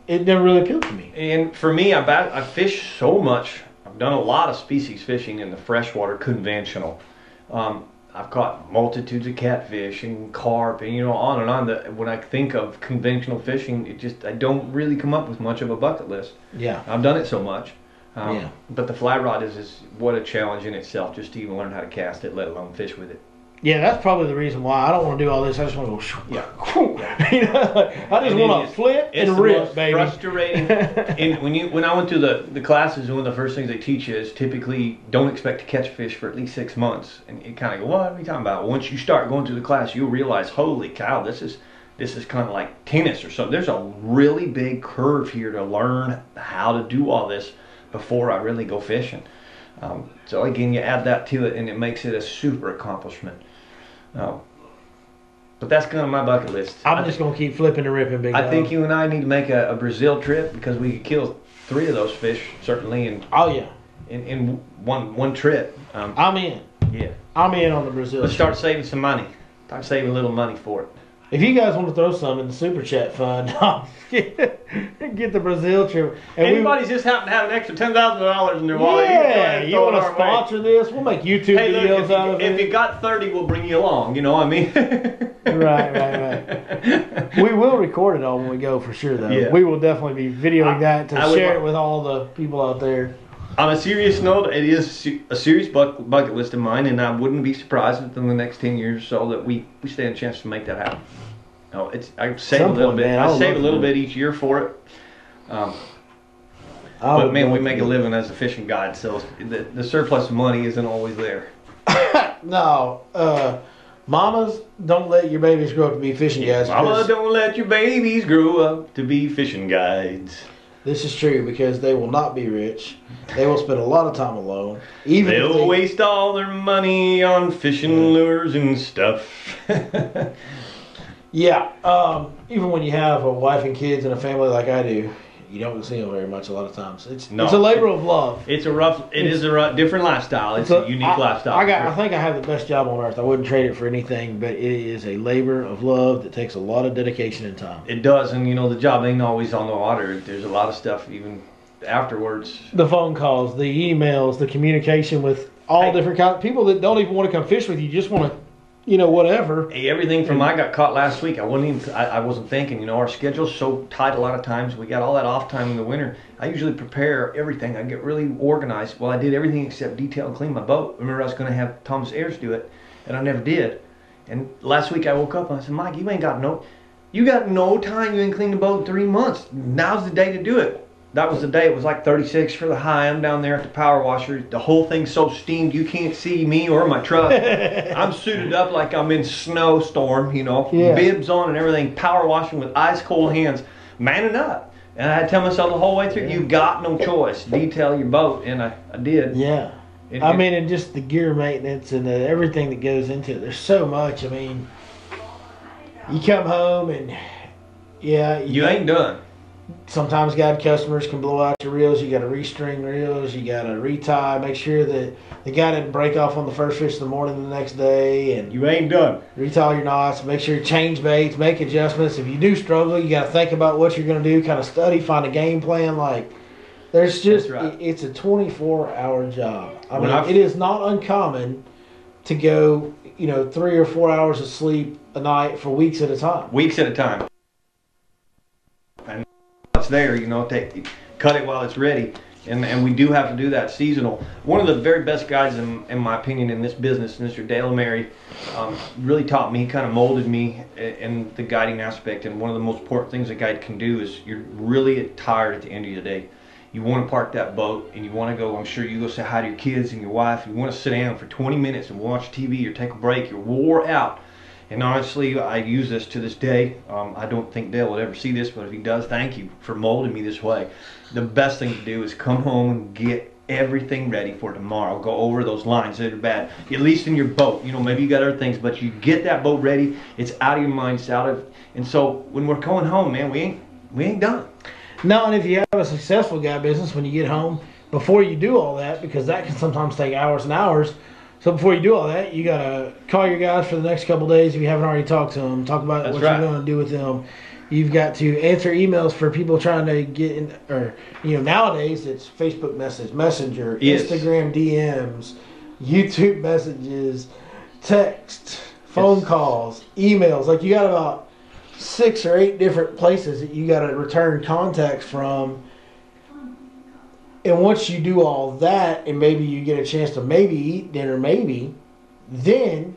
it never really appealed to me.
And for me, I fish so much. I've done a lot of species fishing in the freshwater conventional. I've caught multitudes of catfish and carp and on and on. When I think of conventional fishing, I don't really come up with much of a bucket list.
Yeah.
I've done it so much.
Yeah.
But the fly rod is what a challenge in itself, just to even learn how to cast it, let alone fish with it.
Yeah, that's probably the reason why I don't want to do all this. I just want to go.
Yeah.
I just want to flip
It's
and
the
rip,
most
baby.
frustrating. And when I went to the classes, one of the first things they teach you is typically don't expect to catch a fish for at least 6 months. And you kind of go, what are we talking about? Once you start going through the class, you'll realize, holy cow, this is kind of like tennis or something. There's a really big curve here to learn how to do all this before I really go fishing. So again, you add that to it, and it makes it a super accomplishment. But that's kind of my bucket list.
I'm just gonna keep flipping and ripping, big.
I think you and I need to make a Brazil trip, because we could kill 3 of those fish certainly in
Oh yeah,
one trip.
I'm in.
Yeah.
I'm in on the Brazil.
Let's start saving some money. Start saving a little money for it.
If you guys want to throw some in the super chat fund, get the Brazil trip. And
Anybody's just happen to have an extra $10,000 in their wallet.
yeah, you want to sponsor this? We'll make YouTube
Hey,
videos
look,
out of
if
it.
you got 30, we'll bring you along. You know what I mean?
Right. We will record it all when we go for sure, though.
Yeah.
We will definitely be videoing that to
I would
share
like-
it with all the people out there.
On a serious note, it is a serious bucket list of mine, and I wouldn't be surprised if in the next 10 years or so that we stand a chance to make that happen. No, I save a
Some
little
point,
bit.
man, I
I
would
save
love
a
to
little
do it.
bit each year for it.
I
But
would
man, we
love
make
to
a
do
living as a fishing guide, so the surplus of money isn't always there.
it. No, mamas, don't let your babies grow up to be fishing guys.
Mama,
because
don't let your babies grow up to be fishing guides.
This is true because they will not be rich. They will spend a lot of time alone. Even if
They'll
they,
waste all their money on fishing lures and stuff.
Yeah, even when you have a wife and kids and a family like I do, you don't see them very much a lot of times. It's a labor of love.
It is a different lifestyle. It's a unique lifestyle.
I think I have the best job on earth. I wouldn't trade it for anything, but it is a labor of love that takes a lot of dedication and time.
It does, and the job ain't always on the water. There's a lot of stuff even afterwards.
The phone calls, the emails, the communication with all different kinds of people that don't even want to come fish with you, just want to, whatever.
Hey, everything from I got caught last week. I wasn't thinking. Our schedule's so tight a lot of times. We got all that off time in the winter. I usually prepare everything. I get really organized. Well, I did everything except detail and clean my boat. Remember, I was going to have Thomas Ayers do it, and I never did. And last week I woke up and I said, Mike, you got no time. You ain't cleaned the boat in 3 months. Now's the day to do it. That was the day. It was like 36 for the high. I'm down there at the power washer. The whole thing's so steamed you can't see me or my truck. I'm suited up like I'm in snowstorm,
Yeah.
bibs on and everything, power washing with ice cold hands, manning up. And I had to tell myself the whole way through, you got no choice. Detail your boat, and I did.
Yeah. And just the gear maintenance and everything that goes into it. There's so much. I mean, you come home and,
You ain't done.
Sometimes customers can blow out your reels. You got to restring reels. You got to retie. Make sure that the guy didn't break off on the first fish of the morning the next day. And
You ain't done.
retie all your knots. Make sure you change baits. Make adjustments. If you do struggle, you got to think about what you're going to do. Kind of study. Find a game plan. There's just
That's right.
it's a 24-hour job.
When I've-
it is not uncommon to go 3 or 4 hours of sleep a night for weeks at a time.
Weeks at a time. And it's there, cut it while it's ready. And we do have to do that seasonal. One of the very best guys, in my opinion, in this business, Mr. Dale Mary, really taught me, kind of molded me in the guiding aspect. And one of the most important things a guide can do is you're really tired at the end of the day. you want to park that boat and you want to go, I'm sure you go say hi to your kids and your wife. You want to sit down for 20 minutes and watch TV or take a break. You're wore out. And honestly, I use this to this day. I don't think Dale would ever see this, but if he does, thank you for molding me this way. The best thing to do is come home and get everything ready for tomorrow. Go over those lines that are bad, at least in your boat. You know, maybe you got other things, but you get that boat ready. It's out of your mind, it's out of. And so when we're going home, man, we ain't done.
No, and if you have a successful guy business, when you get home, before you do all that, because that can sometimes take hours and hours. So before you do all that, you gotta call your guys for the next couple of days if you haven't already talked to them. Talk about what you're going to do with them. You've got to answer emails for people trying to get in, or nowadays it's Facebook Messenger,
yes.
Instagram DMs, YouTube messages, text, phone calls, emails. Like you got about 6 or 8 different places that you got to return contacts from. And once you do all that, and maybe you get a chance to maybe eat dinner, then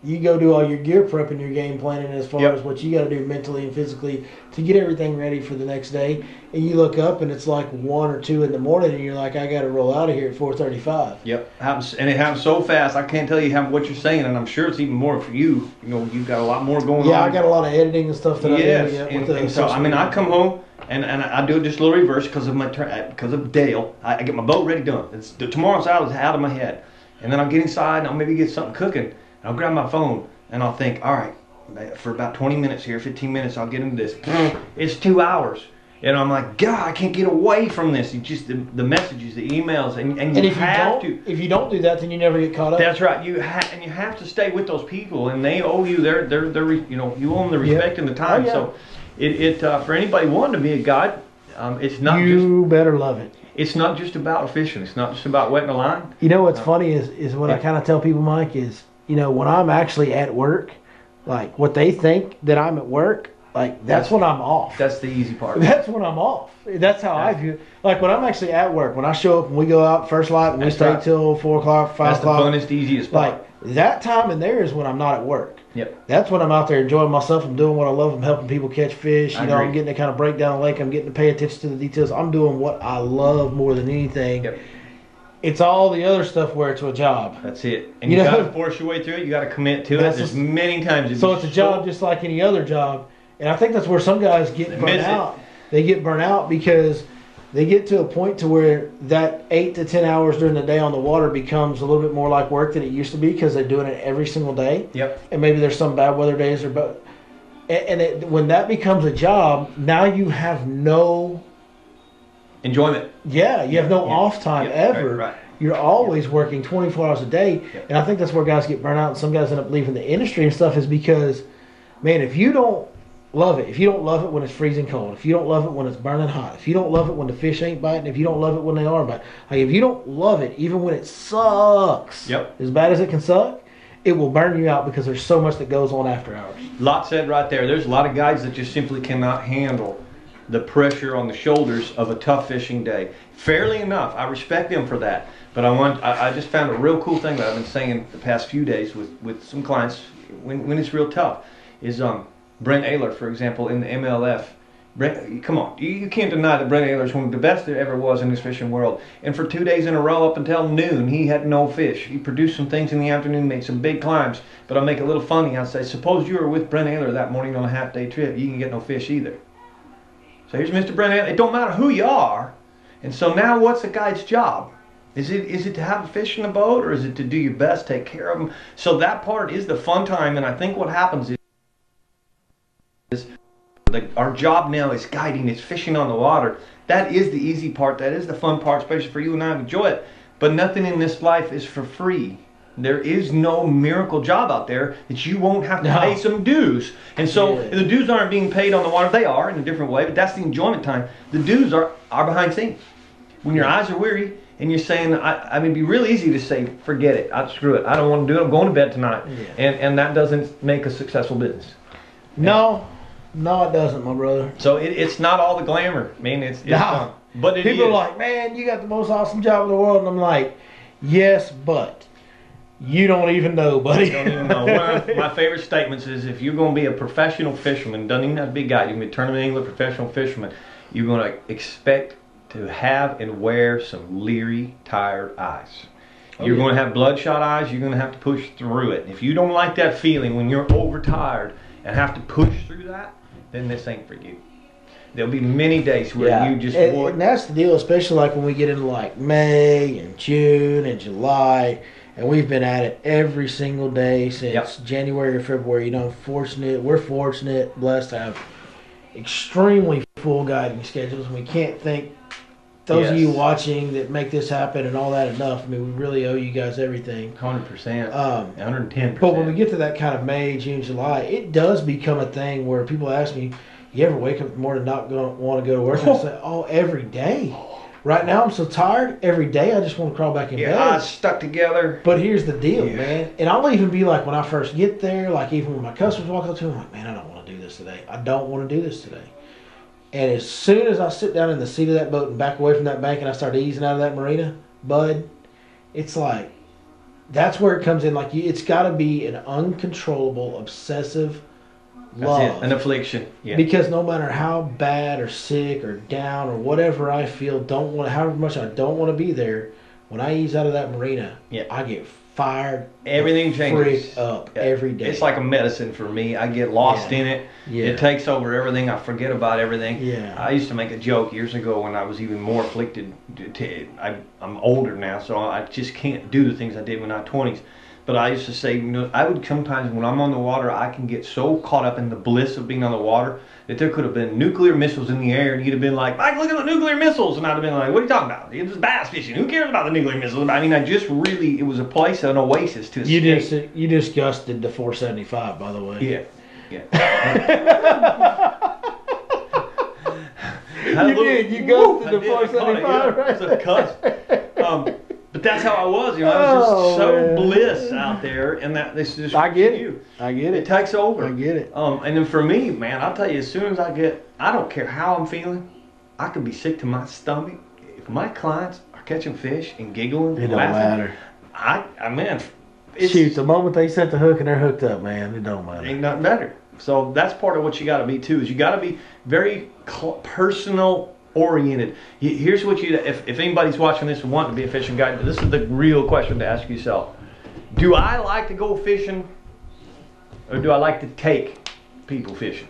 you go do all your gear prep and your game planning as far as what you got to do mentally and physically to get everything ready for the next day. And you look up and it's like 1 or 2 in the morning, and you're like, I got to roll out of here at 4:35.
Yep, and it happens so fast. I can't tell you what you're saying, and I'm sure it's even more for you. You've got a lot more going on.
Yeah, I got a lot of editing and stuff that I do.
And so I come home. And I do just a little reverse because of Dale. I get my boat ready done. Tomorrow's out of my head. And then I'll get inside and I'll maybe get something cooking. And I'll grab my phone and I'll think, all right, for about 20 minutes here, 15 minutes, I'll get into this. It's 2 hours. And I'm like, God, I can't get away from this. It's just the messages, the emails, and you have to. If
you don't do that, then you never get caught up.
That's right. You have to stay with those people, and they owe you their you owe them the respect and the time. So. It for anybody wanting to be a guide, it's not. You
better love it.
It's not just about fishing. It's not just about wetting a line.
You know what's funny is what I kind of tell people, Mike, is when I'm actually at work, like what they think that I'm at work, like that's when I'm off.
That's the easy part.
That's when I'm off. That's how I view it. Like when I'm actually at work, when I show up and we go out first light and we stay till 4 o'clock, 5 o'clock.
That's the funnest, easiest part.
Like that time in there is when I'm not at work.
Yep.
That's when I'm out there enjoying myself. I'm doing what I love. I'm helping people catch fish. I'm getting to kind of break down the lake. I'm getting to pay attention to the details. I'm doing what I love more than anything.
Yep.
It's all the other stuff where it's a job.
That's it. And you got to force your way through it. You got to commit to it. There's many times.
So it's a job just like any other job. And I think that's where some guys get burnt out. They get burnt out because they get to a point to where that 8 to 10 hours during the day on the water becomes a little bit more like work than it used to be because they're doing it every single day.
Yep.
And maybe there's some bad weather days when that becomes a job, now you have no
enjoyment.
Yeah, you have no off time ever.
Right.
You're always working 24 hours a day.
Yep.
And I think that's where guys get burnt out and some guys end up leaving the industry and stuff is because, man, if you don't love it, if you don't love it when it's freezing cold, if you don't love it when it's burning hot, if you don't love it when the fish ain't biting, if you don't love it when they are biting, like if you don't love it even when it sucks, as bad as it can suck, it will burn you out because there's so much that goes on after hours.
Lot said right there. There's a lot of guys that just simply cannot handle the pressure on the shoulders of a tough fishing day. Fairly enough, I respect them for that. But I just found a real cool thing that I've been saying the past few days with some clients when it's real tough is Brent Ehrler, for example, in the MLF. Brent, come on, you can't deny that Brent Ehrler is one of the best there ever was in this fishing world. And for 2 days in a row up until noon, he had no fish. He produced some things in the afternoon, made some big climbs. But I'll make it a little funny. I'll say, suppose you were with Brent Ehrler that morning on a half-day trip. You can get no fish either. So here's Mr. Brent Ehrler. It don't matter who you are. And so now what's a guide's job? Is it to have a fish in the boat, or is it to do your best, take care of them? So that part is the fun time, and I think what happens is our job now is guiding, it's fishing on the water. That is the easy part, that is the fun part, especially for you and I to enjoy it. But nothing in this life is for free. There is no miracle job out there that you won't have to pay some dues. And so the dues aren't being paid on the water. They are in a different way, but that's the enjoyment time. The dues are behind scenes. When your eyes are weary and you're saying, I mean, it'd be really easy to say, forget it, screw it, I don't want to do it, I'm going to bed tonight. And that doesn't make a successful business.
No, it doesn't, my brother.
So it's not all the glamour. I mean, it's fun. But
people are like, man, you got the most awesome job in the world. And I'm like, yes, but you don't even know, buddy.
You don't even know. One of my favorite statements is if you're going to be a professional fisherman, doesn't even have to be a guy, you can be a tournament angler, professional fisherman, you're going to expect to have and wear some leery, tired eyes.
Oh,
You're
yeah.
going to have bloodshot eyes. You're going to have to push through it. If you don't like that feeling when you're overtired and have to push through that, then this ain't for you. There'll be many days where you just
and that's the deal, especially like when we get into like May and June and July, and we've been at it every single day since January or February. You know, we're fortunate, blessed to have extremely full guiding schedules, and we can't thank those of you watching that make this happen and all that enough. I mean, we really owe you guys everything.
100%, 110%.
But when we get to that kind of May, June, July, it does become a thing where people ask me, you ever wake up in the morning not going to want to go to work? And I say, every day. Right now I'm so tired, every day I just want to crawl back in bed.
Eyes stuck together.
But here's the deal, man. And I'll even be like, when I first get there, like even when my customers walk up to me, I'm like, man, I don't want to do this today. I don't want to do this today. And as soon as I sit down in the seat of that boat and back away from that bank and I start easing out of that marina, bud, it's like, that's where it comes in. Like, it's got to be an uncontrollable, obsessive love.
That's it. An affliction. Yeah.
Because no matter how bad or sick or down or whatever I feel, however much I don't want to be there, when I ease out of that marina, I get fired.
Everything changes.
Freaked up every day.
It's like a medicine for me. I get lost in it. Yeah. It takes over everything. I forget about everything.
Yeah.
I used to make a joke years ago when I was even more afflicted. I'm older now, so I just can't do the things I did when I was 20s. But I used to say, you know, I would sometimes when I'm on the water, I can get so caught up in the bliss of being on the water that there could have been nuclear missiles in the air, and you'd have been like, Mike, look at the nuclear missiles, and I'd have been like, what are you talking about? It was bass fishing. Who cares about the nuclear missiles? I mean, it was a place, an oasis to escape.
You disgusted the 475, by the way.
Yeah. You
did. You ghosted the 475, right?
It's a cuss. But that's how I was, you know. I was just so bliss out there, and that this is just
I get it. I get it.
It takes over.
I get it.
And then for me, man, I'll tell you, as soon as I don't care how I'm feeling, I could be sick to my stomach. If my clients are catching fish and giggling,
it don't
laughing,
matter. Shoot, the moment they set the hook and they're hooked up, man, it don't matter.
Ain't nothing better. So that's part of what you got to be too. Is you got to be very personal oriented. Here's what if anybody's watching this and wanting to be a fishing guide, this is the real question to ask yourself. Do I like to go fishing, or do I like to take people fishing?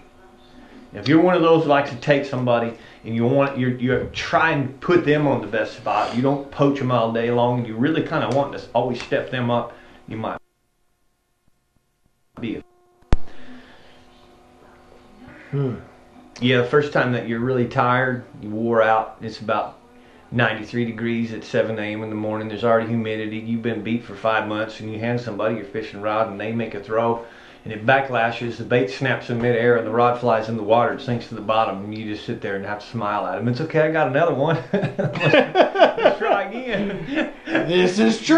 If you're one of those who likes to take somebody and you're trying to put them on the best spot, you don't poach them all day long, and you really kind of want to always step them up, you might be Yeah, the first time that you're really tired, you wore out, it's about 93 degrees at 7 a.m. in the morning, there's already humidity, you've been beat for 5 months, and you hand somebody your fishing rod and they make a throw, and it backlashes, the bait snaps in midair, and the rod flies in the water, it sinks to the bottom, and you just sit there and have to smile at them. It's okay, I got another one. Let's try again.
This is true.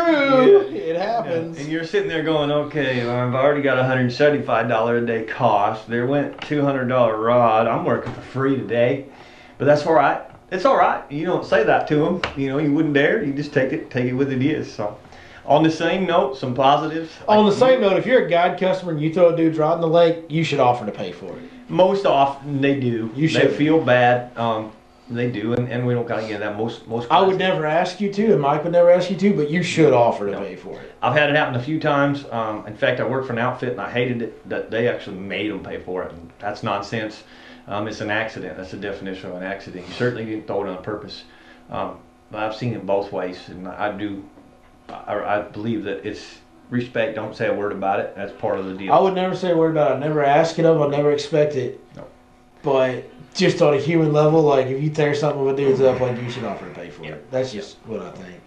Yeah. It happens.
Yeah. And you're sitting there going, okay, well, I've already got $175 a day cost. There went $200 rod. I'm working for free today. But that's all right. It's all right. You don't say that to them. You know, you wouldn't dare. You just take it with it is. So, on the same note, some positives.
On the same note, if you're a guide customer and you throw a dude's rod in the lake, you should offer to pay for it.
Most often they do.
You should.
They feel bad. They do, and we don't kind of get that most.
I would never ask you to, and Mike would never ask you to, but you should offer to pay for it.
I've had it happen a few times. In fact, I worked for an outfit, and I hated it that they actually made them pay for it. And that's nonsense. It's an accident. That's the definition of an accident. You certainly didn't throw it on purpose. But I've seen it both ways, and I believe that it's respect. Don't say a word about it. That's part of the deal.
I would never say a word about it. I'd never ask it of. I'd never expect it.
No.
But just on a human level, like if you tear something with a dude's up, like you should offer to pay for it. That's just what I think.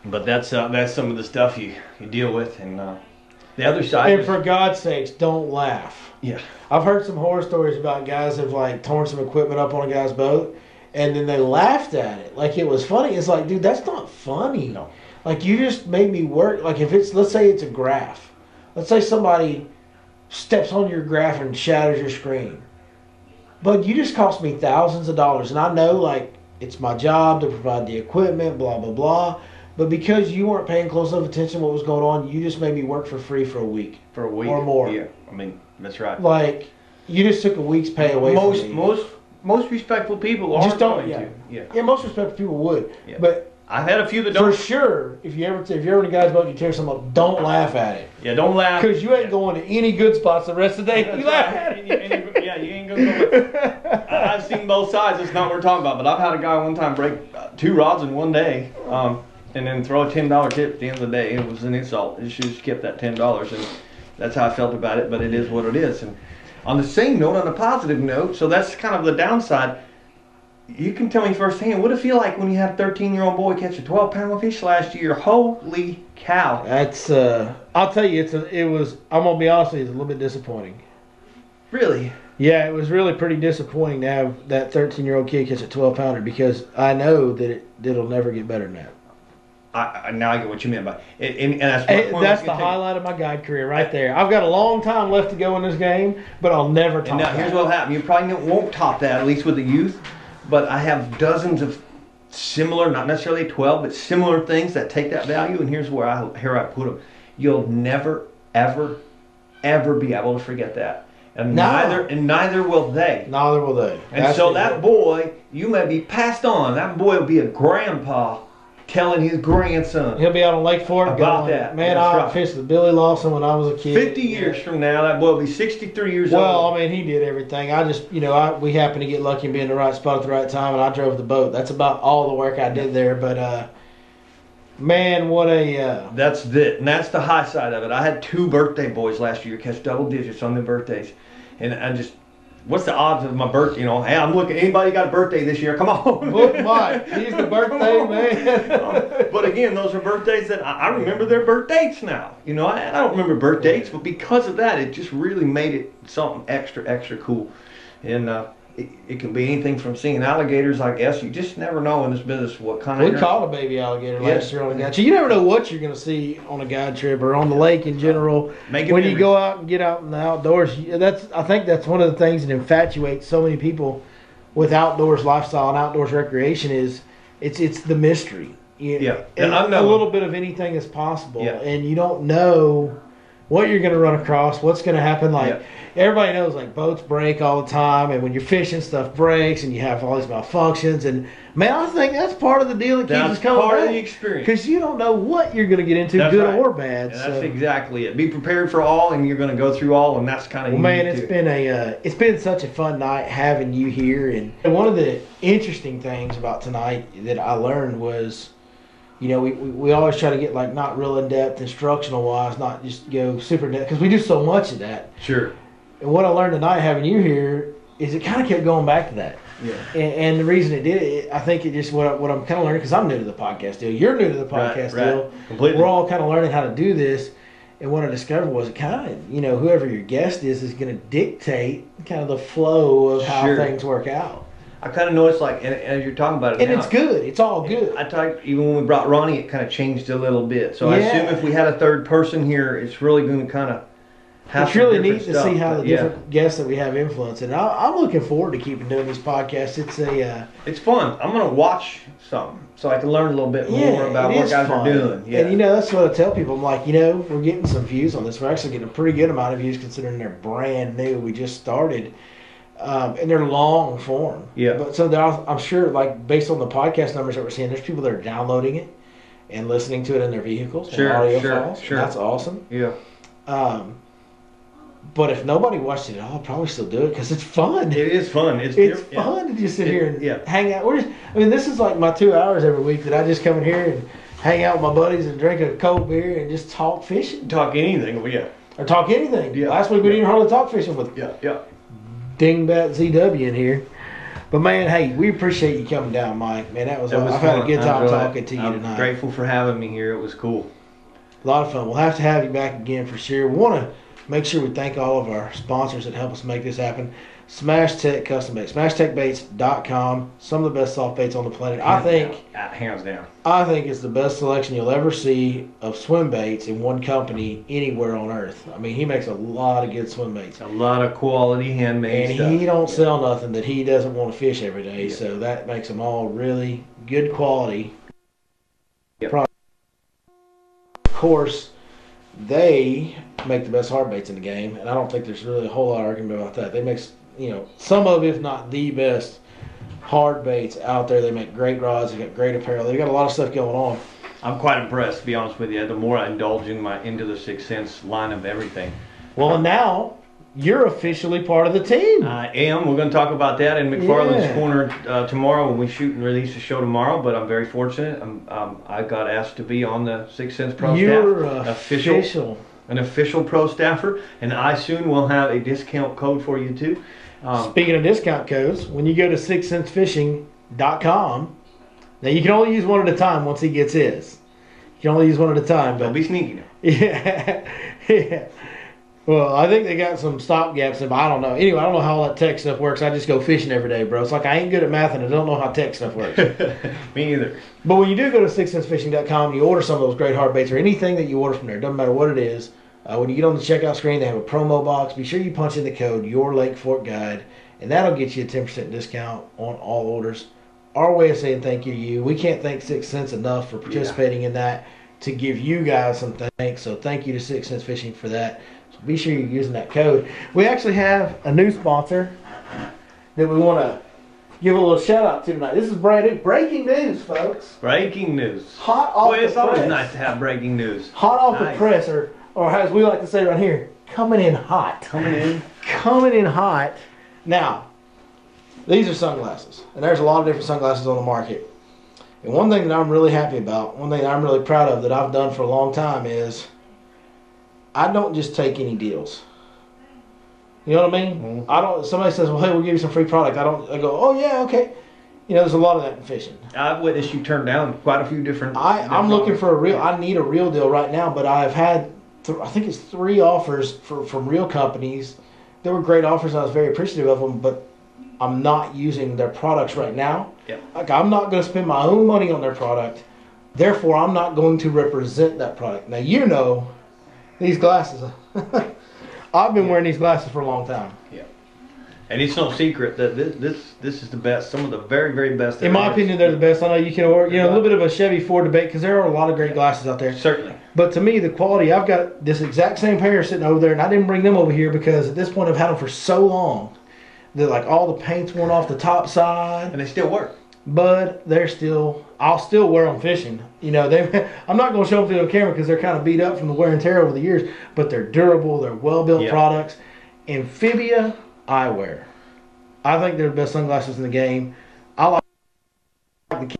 But that's some of the stuff you deal with, and the other side.
And for God's sakes, don't laugh.
Yeah.
I've heard some horror stories about guys that have like torn some equipment up on a guy's boat, and then they laughed at it like it was funny. It's like, dude, that's not funny.
No.
Like you just made me work. Like if it's, let's say it's a graph. Let's say somebody steps on your graph and shatters your screen. But you just cost me thousands of dollars, and I know like it's my job to provide the equipment, blah blah blah. But because you weren't paying close enough attention to what was going on, you just made me work for free for a week.
For a week
or more.
Yeah, I mean that's right.
Like you just took a week's pay away from me.
Most most respectful people are
Just don't.
going
Yeah.
to. Yeah.
Yeah, most respectful people would.
Yeah.
But
I've had a few that
for
don't.
sure, if you're ever in a guy's boat and you tear something up, don't laugh at it.
Yeah, don't laugh.
Because you ain't going to any good spots the rest of the day.
That's
You laugh
right.
at it.
Yeah, you ain't gonna go. I've seen both sides. That's not what we're talking about. But I've had a guy one time break 2 rods in one day, and then throw a $10 tip at the end of the day. It was an insult. You should have kept that $10, and that's how I felt about it. But it is what it is. And on the same note, on a positive note, so that's kind of the downside. You can tell me firsthand, what did it feel like when you had a 13-year-old boy catch a 12-pound fish last year? Holy cow!
That's I'll tell you, I'm gonna be honest with you, it's a little bit disappointing.
Really?
Yeah, it was really pretty disappointing to have that 13-year-old kid catch a 12-pounder because I know that it'll never get better than that.
Now I get what you meant by it, and that's my point.
That's the highlight of my guide career right there. I've got a long time left to go in this game, but I'll never top
And now
that.
here's what'll happen. You probably won't top that, at least with the youth. But I have dozens of similar, not necessarily 12, but similar things that take that value. And here's where I put them. You'll never, ever, ever be able to forget that. And
No.
neither will they.
Neither will they.
And
That's
so
it.
that boy, you may be passed on. That boy will be a grandpa telling his grandson.
He'll be out on Lake Fork
About
going,
that.
man,
That's
I
right.
fished with Billy Lawson when I was a kid.
50 years from now, that boy will be 63 years
Well,
old.
I mean, he did everything. I just, we happened to get lucky and be in the right spot at the right time, and I drove the boat. That's about all the work I did there. But, man, what a...
That's it. And that's the high side of it. I had 2 birthday boys last year catch double digits on their birthdays. And I just... What's the odds of my birthday? Hey, I'm looking. Anybody got a birthday this year? Come on.
Look, Mike, he's the birthday man.
But again, those are birthdays that I remember their birth dates now. I don't remember birth dates, but because of that, it just really made it something extra, extra cool. And it can be anything from seeing alligators, I guess. You just never know in this business what kind of...
We caught a baby alligator last year on a guide trip. You never know what you're going to see on a guide trip or on the lake in general. When you go out and get out in the outdoors, I think that's one of the things that infatuates so many people with outdoors lifestyle and outdoors recreation is it's the mystery.
Yeah.
And
I
a little bit of anything is possible.
Yeah.
And you don't know what you're going to run across, what's going to happen. Everybody knows boats break all the time, and when you're fishing, stuff breaks, and you have all these malfunctions. And man, I think that's part of the deal that keeps us coming
part
back.
of the experience.
Because you don't know what you're going to get into,
That's
good
right.
or bad.
And that's exactly it. Be prepared for all, and you're going to go through all, and that's kind of
Man, it's been such a fun night having you here. And one of the interesting things about tonight that I learned was, we always try to get not real in depth instructional wise, not just go super in depth because we do so much of that.
Sure.
And what I learned tonight having you here is it kind of kept going back to that.
Yeah.
And the reason it did, I think it just what I'm kind of learning because I'm new to the podcast deal. You're new to the podcast deal.
Completely.
We're all kind of learning how to do this. And what I discovered was it kind of, whoever your guest is going to dictate kind of the flow of how things work out.
I kind of noticed, and as you're talking about it
And
now,
it's good. It's all good.
I thought even when we brought Ronnie, it kind of changed a little bit. So I assume if we had a third person here, it's really going to kind of have
It's really
some
neat
different
to
stuff.
see how the
But,
different guests that we have influence. And I'm looking forward to keeping doing these podcasts.
It's fun. I'm going to watch some so I can learn a little bit more about what guys are doing. Yeah.
And that's what I tell people. I'm like, we're getting some views on this. We're actually getting a pretty good amount of views considering they're brand new. We just started. And they're long form.
Yeah.
But so I'm sure, based on the podcast numbers that we're seeing, there's people that are downloading it and listening to it in their vehicles.
Sure,
audio
sure,
files.
sure.
And that's awesome.
Yeah.
But if nobody watched it, I'll probably still do it because it's fun.
It is fun. It's
fun to just sit here and
yeah.
hang out. This is like my 2 hours every week that I just come in here and hang out with my buddies and drink a cold beer and just talk fishing.
Talk anything. Yeah.
Or talk anything.
Yeah.
Last week we didn't hardly talk fishing with
Yeah.
Dingbat ZW in here. But man, hey, we appreciate you coming down, Mike. Man, I've had a good time talking to you tonight.
I'm grateful for having me here. It was cool.
A lot of fun. We'll have to have you back again for sure. We want to make sure we thank all of our sponsors that help us make this happen. Smash Tech Custom Baits. SmashTechBaits.com. Some of the best soft baits on the planet.
Hands down.
I think it's the best selection you'll ever see of swim baits in one company anywhere on earth. He makes a lot of good swim baits.
A lot of quality handmade
And
stuff.
he don't sell nothing that he doesn't want to fish every day. So that makes them all really good quality.
Yep.
Of course, they make the best hard baits in the game, and I don't think there's really a whole lot of argument about that. They make some of, if not the best hard baits out there. They make great rods. They got great apparel. They got a lot of stuff going on.
I'm quite impressed, to be honest with you. The more I indulge into the 6th Sense line of everything.
Well, and now you're officially part of the team.
I am. We're going to talk about that in McFarland's Corner tomorrow when we shoot and release the show tomorrow. But I'm very fortunate. I got asked to be on the 6th Sense Pro staff. An official pro staffer, and I soon will have a discount code for you too.
Speaking of discount codes, when you go to 6centsfishing.com, now you can only use one at a time once he gets his. You can only use one at a time.
Don't be sneaky now.
Yeah. Well, I think they got some stopgaps, but I don't know. Anyway, I don't know how all that tech stuff works. I just go fishing every day, bro. It's like I ain't good at math and I don't know how tech stuff works.
Me either.
But when you do go to 6centsfishing.com, you order some of those great hard baits or anything that you order from there, doesn't matter what it is. When you get on the checkout screen, they have a promo box. Be sure you punch in the code Your Lake Fork Guide, and that'll get you a 10% discount on all orders. Our way of saying thank you to you. We can't thank 6th Sense enough for participating in that to give you guys some thanks. So thank you to 6th Sense Fishing for that. So be sure you're using that code. We actually have a new sponsor that we want to give a little shout out to tonight. This is brand new. Breaking news, folks.
Breaking news.
Hot off the press.
It's always nice to have breaking news.
Hot off the press, or as we like to say around here, coming in hot.
Coming in
hot. Now, these are sunglasses, and there's a lot of different sunglasses on the market. And one thing that I'm really happy about, one thing that I'm really proud of that I've done for a long time is I don't just take any deals. You know what I mean?
Mm-hmm.
I don't. Somebody says, "Well, hey, we'll give you some free product." I go, "Oh yeah, okay." There's a lot of that in fishing.
I've witnessed you turn down quite a few different.
I'm looking for a real. I need a real deal right now, but I've had I think it's 3 offers from real companies. They were great offers. I was very appreciative of them, but I'm not using their products right now.
Yep.
Like, I'm not going to spend my own money on their product. Therefore, I'm not going to represent that product. Now, these glasses. I've been wearing these glasses for a long time.
Yeah. And it's no secret that this is the best. Some of the very, very best.
In my opinion, they're the best. I know you can order, a little bit of a Chevy Ford debate because there are a lot of great glasses out there.
Certainly.
But to me, the quality, I've got this exact same pair sitting over there, and I didn't bring them over here because at this point I've had them for so long that like all the paint's worn off the top side.
And they still work.
But I'll still wear them fishing. I'm not going to show them to the camera because they're kind of beat up from the wear and tear over the years. But they're durable. They're well-built products. Amphibia eyewear. I think they're the best sunglasses in the game. I like the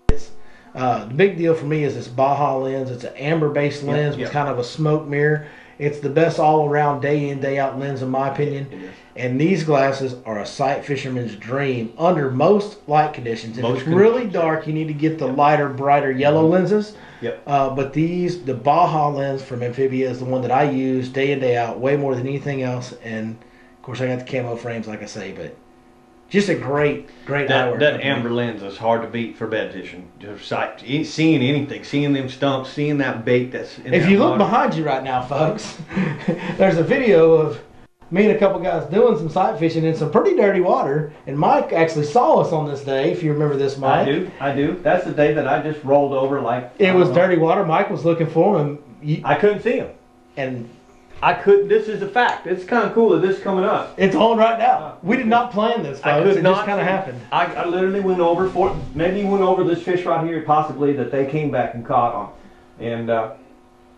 kits. The big deal for me is this Baja lens. It's an amber-based lens with kind of a smoke mirror. It's the best all-around day-in, day-out lens in my opinion. And these glasses are a sight fisherman's dream under most light conditions. If it's really dark, you need to get the lighter, brighter yellow lenses.
Yep.
But the Baja lens from Amphibia is the one that I use day in, day out, way more than anything else. And, of course, I got the camo frames, like I say, but just a great eyewear.
That amber lens is hard to beat for bed fishing. Just sight, seeing anything, seeing them stumps, seeing that bait that's in
If you look behind you right now, folks, there's a video of me and a couple guys doing some sight fishing in some pretty dirty water, and Mike actually saw us on this day, if you remember this, Mike.
I do. That's the day that I just rolled over like...
It was dirty water. Mike was looking for him.
I couldn't see him.
And
I couldn't. This is a fact. It's kind of cool that this is coming up.
It's on right now. We did not plan this, folks. It just kind of happened.
I literally went over maybe went over this fish right here, possibly, that they came back and caught on. And, yeah,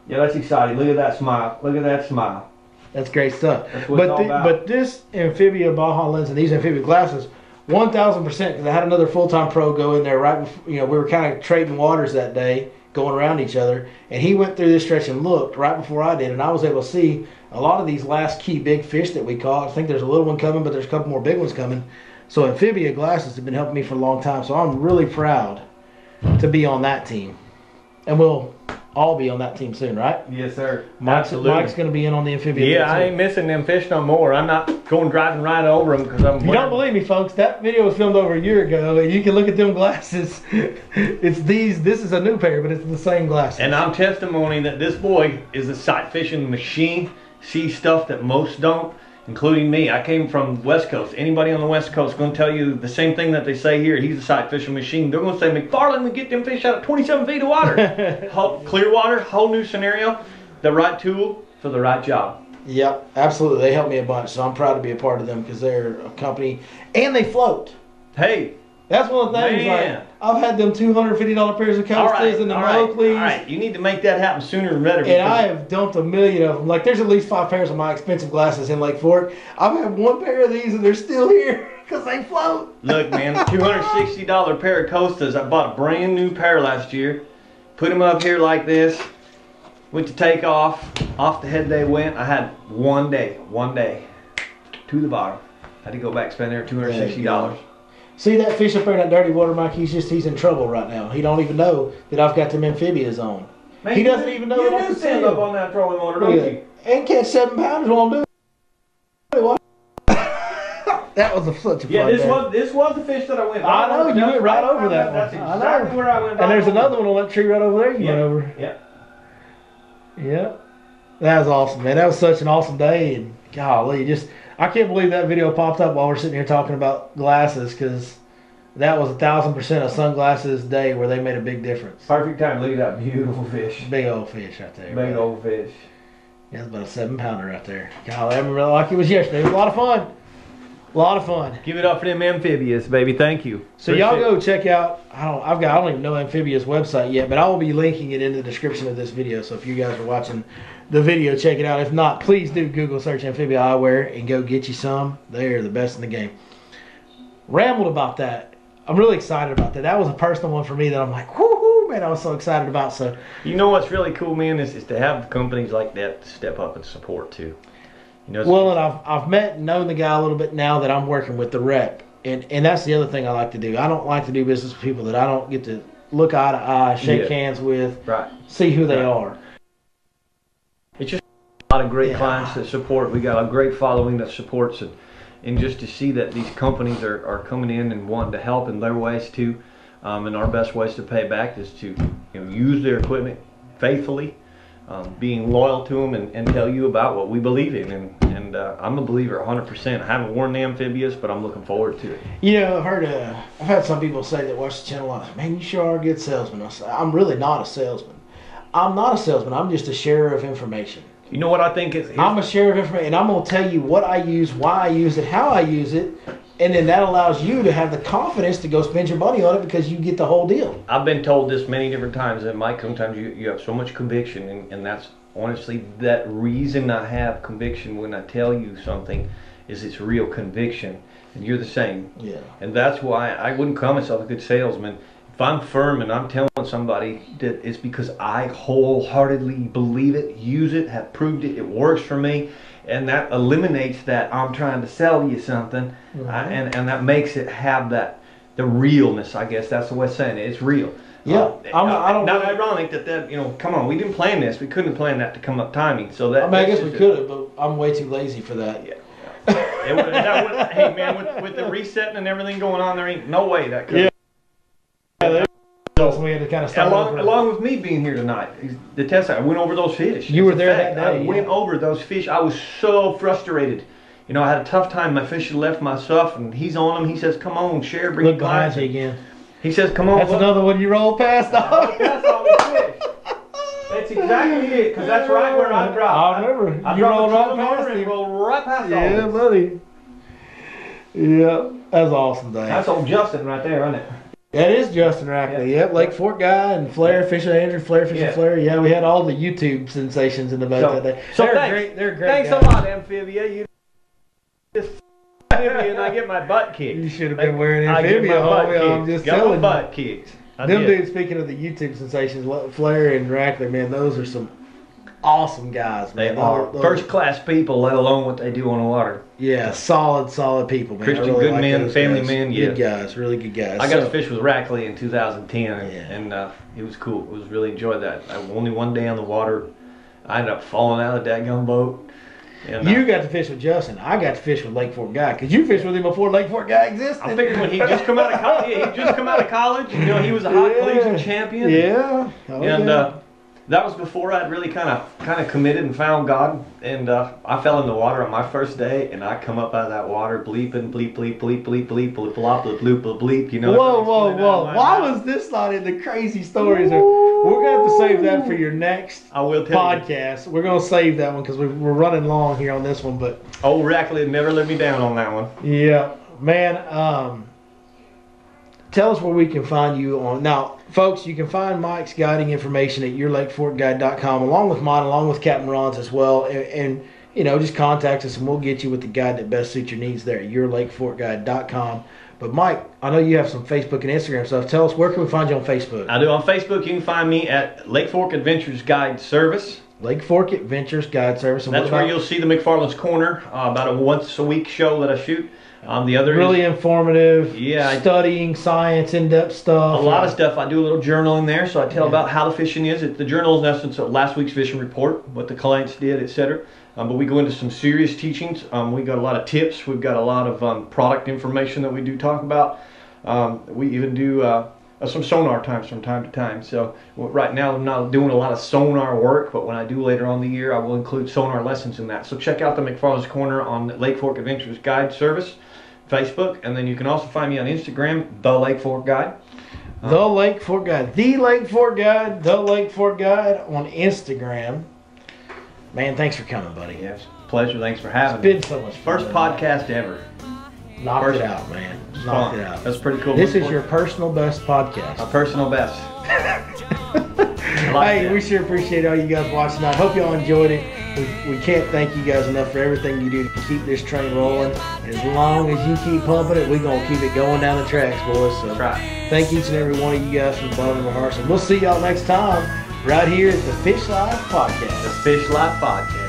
that's exciting. Look at that smile. Look at that smile.
That's great stuff.
That's what it's all about.
But this Amphibia Baja lens and these Amphibia glasses, 1,000%, because I had another full-time pro go in there right before, we were kind of trading waters that day, going around each other, and he went through this stretch and looked right before I did, and I was able to see a lot of these last key big fish that we caught. I think there's a little one coming, but there's a couple more big ones coming. So Amphibia glasses have been helping me for a long time, so I'm really proud to be on that team. And we'll all be on that team soon, right?
Yes, sir.
Mike's going to be in on the Amphibia.
Yeah, I ain't missing them fish no more. I'm not going driving right over them because I'm...
You don't believe me, folks. That video was filmed over a year ago, and you can look at them glasses. It's these. This is a new pair, but it's the same glasses.
And I'm testimony that this boy is a sight fishing machine. Sees stuff that most don't, including me. I came from West Coast. Anybody on the West Coast is going to tell you the same thing that they say here. He's a sight fishing machine. They're going to say, McFarland would get them fish out of 27 feet of water. Clear water, whole new scenario. The right tool for the right job.
Yep, absolutely. They helped me a bunch, so I'm proud to be a part of them because they're a company and they float.
Hey,
that's one of the things.
man.
Like, I've had them $250 pairs of coasters and the Oakleys.
All right, you need to make that happen sooner than later.
And I have dumped a million of them. Like, there's at least 5 pairs of my expensive glasses in Lake Fork. I've had 1 pair of these and they're still here because they float.
Look, man, $260 pair of Costas. I bought a brand new pair last year. Put them up here like this. Went to take off. Off the head they went. I had one day to the bottom. Had to go back spend there $260.
See that fish up there in that dirty water, Mike? He's in trouble right now. He don't even know that I've got them amphibious on.
Man,
he doesn't even know that I can
stand up on that trolling motor, don't you?
And catch 7 pounders while I'm doing it. That was such a fun day.
This was the fish that I went.
I know, you went right over that one.
That's exactly where I went.
And there's another one on that tree right over there you went over.
Yeah.
Yeah. That was awesome, man. That was such an awesome day. And golly, I can't believe that video popped up while we're sitting here talking about glasses, because that was 1,000% a sunglasses day where they made a big difference.
Perfect time to look at that beautiful fish.
Big old fish right there.
Big old fish.
Yeah, it's about a 7 pounder right there. Golly, I remember like it was yesterday. It was a lot of fun. A lot of fun.
Give it up for them amphibious, baby. Thank you.
So y'all go check out. I don't even know Amphibious website yet, but I will be linking it in the description of this video. So if you guys are watching the video, check it out. If not, please do Google search Amphibia Eyewear and go get you some. They are the best in the game. Rambled about that. I'm really excited about that. That was a personal one for me that I'm like, whoo, man, I was so excited about. So
you know what's really cool, man, is to have companies like that to step up and support too. You know,
well, and I've met and known the guy a little bit now that I'm working with the rep, and that's the other thing I like to do. I don't like to do business with people that I don't get to look eye to eye, shake hands with, see who they are.
It's just a lot of great clients that support. We got a great following that supports it, and just to see that these companies are coming in and wanting to help in their ways too, and our best ways to pay back is to use their equipment faithfully. Being loyal to them and tell you about what we believe in, and I'm a believer 100%. I haven't worn the amphibious, but I'm looking forward to it.
You know, I've had some people say that watch the channel, man, you sure are a good salesman. I say, I'm really not a salesman. I'm not a salesman. I'm just a sharer of information.
You know what I think is?
I'm a sharer of information, and I'm going to tell you what I use, why I use it, how I use it, and then that allows you to have the confidence to go spend your money on it because you get the whole deal.
I've been told this many different times, and Mike, sometimes you have so much conviction, and that's honestly that reason I have conviction when I tell you something is it's real conviction, and you're the same.
Yeah.
And that's why I wouldn't call myself a good salesman. If I'm firm and I'm telling somebody that it's because I wholeheartedly believe it, use it, have proved it, it works for me, and that eliminates that I'm trying to sell you something, and that makes it have the realness. I guess that's the way of saying it. It's real.
Yeah, I don't.
Not ironic that come on, we didn't plan this. We couldn't have planned that to come up timing. So that
I guess we could have, but I'm way too lazy for that.
Yeah. Hey man, with the resetting and everything going on, there ain't no way that could.
Yeah. So we had to kind of start
along with me being here tonight, the test. I went over those fish.
You were there that day.
I went over those fish. I was so frustrated. You know, I had a tough time. My fish had left my stuff, and he's on them. He says, "Come on, share, bring
look behind you again."
He says, "Come on."
That's another one you roll past.
That's all the fish. That's exactly it, because that's right where I dropped.
I remember.
I
you rolled right past
him. Rolled right past
yeah, buddy. Yeah, that was an awesome day.
That's old Justin right there, isn't it?
That is Justin Rackley.
Yeah.
Yep, Lake Fork guy and Flair Fishing Andrew, Flair Fishing Flair. Yeah, we had all the YouTube sensations in the boat that day.
So
they're great. They're great.
Thanks
guys.
a lot, Amphibia. You just Amphibia and I get my butt kicked.
You should have been wearing Amphibia, homie. I'm just telling you.
Butt kicked.
Them dudes, speaking of the YouTube sensations, Flair and Rackley, man, those are some awesome guys, man.
They are first-class people, let alone what they do on the water.
Yeah, solid people, man.
Christian good men, family men,
good guys, really good guys.
I got to fish with Rackley in 2010, and it was cool. It was really enjoyed that. Only one day on the water, I ended up falling out of the dadgum boat. And,
you got to fish with Justin. I got to fish with Lake Fork Guy because you fished with him before Lake Fork Guy existed.
I figured when he just come out of college, you know, he was a hot collegiate champion.
Yeah,
that was before I'd really kind of committed and found God, and I fell in the water on my first day, and I come up out of that water bleeping, bleep, bleep, bleep, bleep, bleep, bleep, bleep, bleep, bleep, bleep, you know.
Whoa. Why was this not in the crazy stories? We're going to have to save that for your next
I will tell
podcast. We're going to save that one because we're running long here on this one. But
Old Rackley never let me down on that one.
yeah, man. Tell us where we can find you on. Now, folks, you can find Mike's guiding information at yourlakeforkguide.com, along with mine, along with Captain Ron's as well. And you know, just contact us and we'll get you with the guide that best suits your needs there at yourlakeforkguide.com. But Mike, I know you have some Facebook and Instagram stuff. Tell us, where can we find you on Facebook?
I do. On Facebook, you can find me at Lake Fork Adventures Guide Service.
Lake Fork Adventures Guide Service. And
that's where you'll see the McFarland's Corner, about a once-a-week show that I shoot. The other
really
is,
informative,
yeah,
studying science, in-depth stuff.
A lot of stuff. I do a little journaling there, so I tell about how the fishing is. The journal is in essence of last week's fishing report, what the clients did, etc. But we go into some serious teachings. We got a lot of tips. We've got a lot of product information that we do talk about. We even do some sonar times from time to time. So right now I'm not doing a lot of sonar work, but when I do later on in the year, I will include sonar lessons in that. So check out the McFarland's Corner on Lake Fork Adventures Guide Service, Facebook, and then you can also find me on Instagram, The Lake Fork Guide.
The Lake Fork Guide. The Lake Fork Guide. The Lake Fork Guide on Instagram. Man, thanks for coming, buddy.
Yes, pleasure. Thanks for having me.
It's been so much fun.
First podcast ever.
Knocked it out, man. Knocked it out.
That's pretty cool.
This is your personal best podcast.
My personal best.
Hey, we sure appreciate all you guys watching tonight. Hope y'all enjoyed it. We can't thank you guys enough for everything you do to keep this train rolling. As long as you keep pumping it, we're going to keep it going down the tracks, boys. So
that's right.
Thank each and every one of you guys from the bottom of our hearts. And we'll see y'all next time right here at the Fish Life Podcast.
The Fish Life Podcast.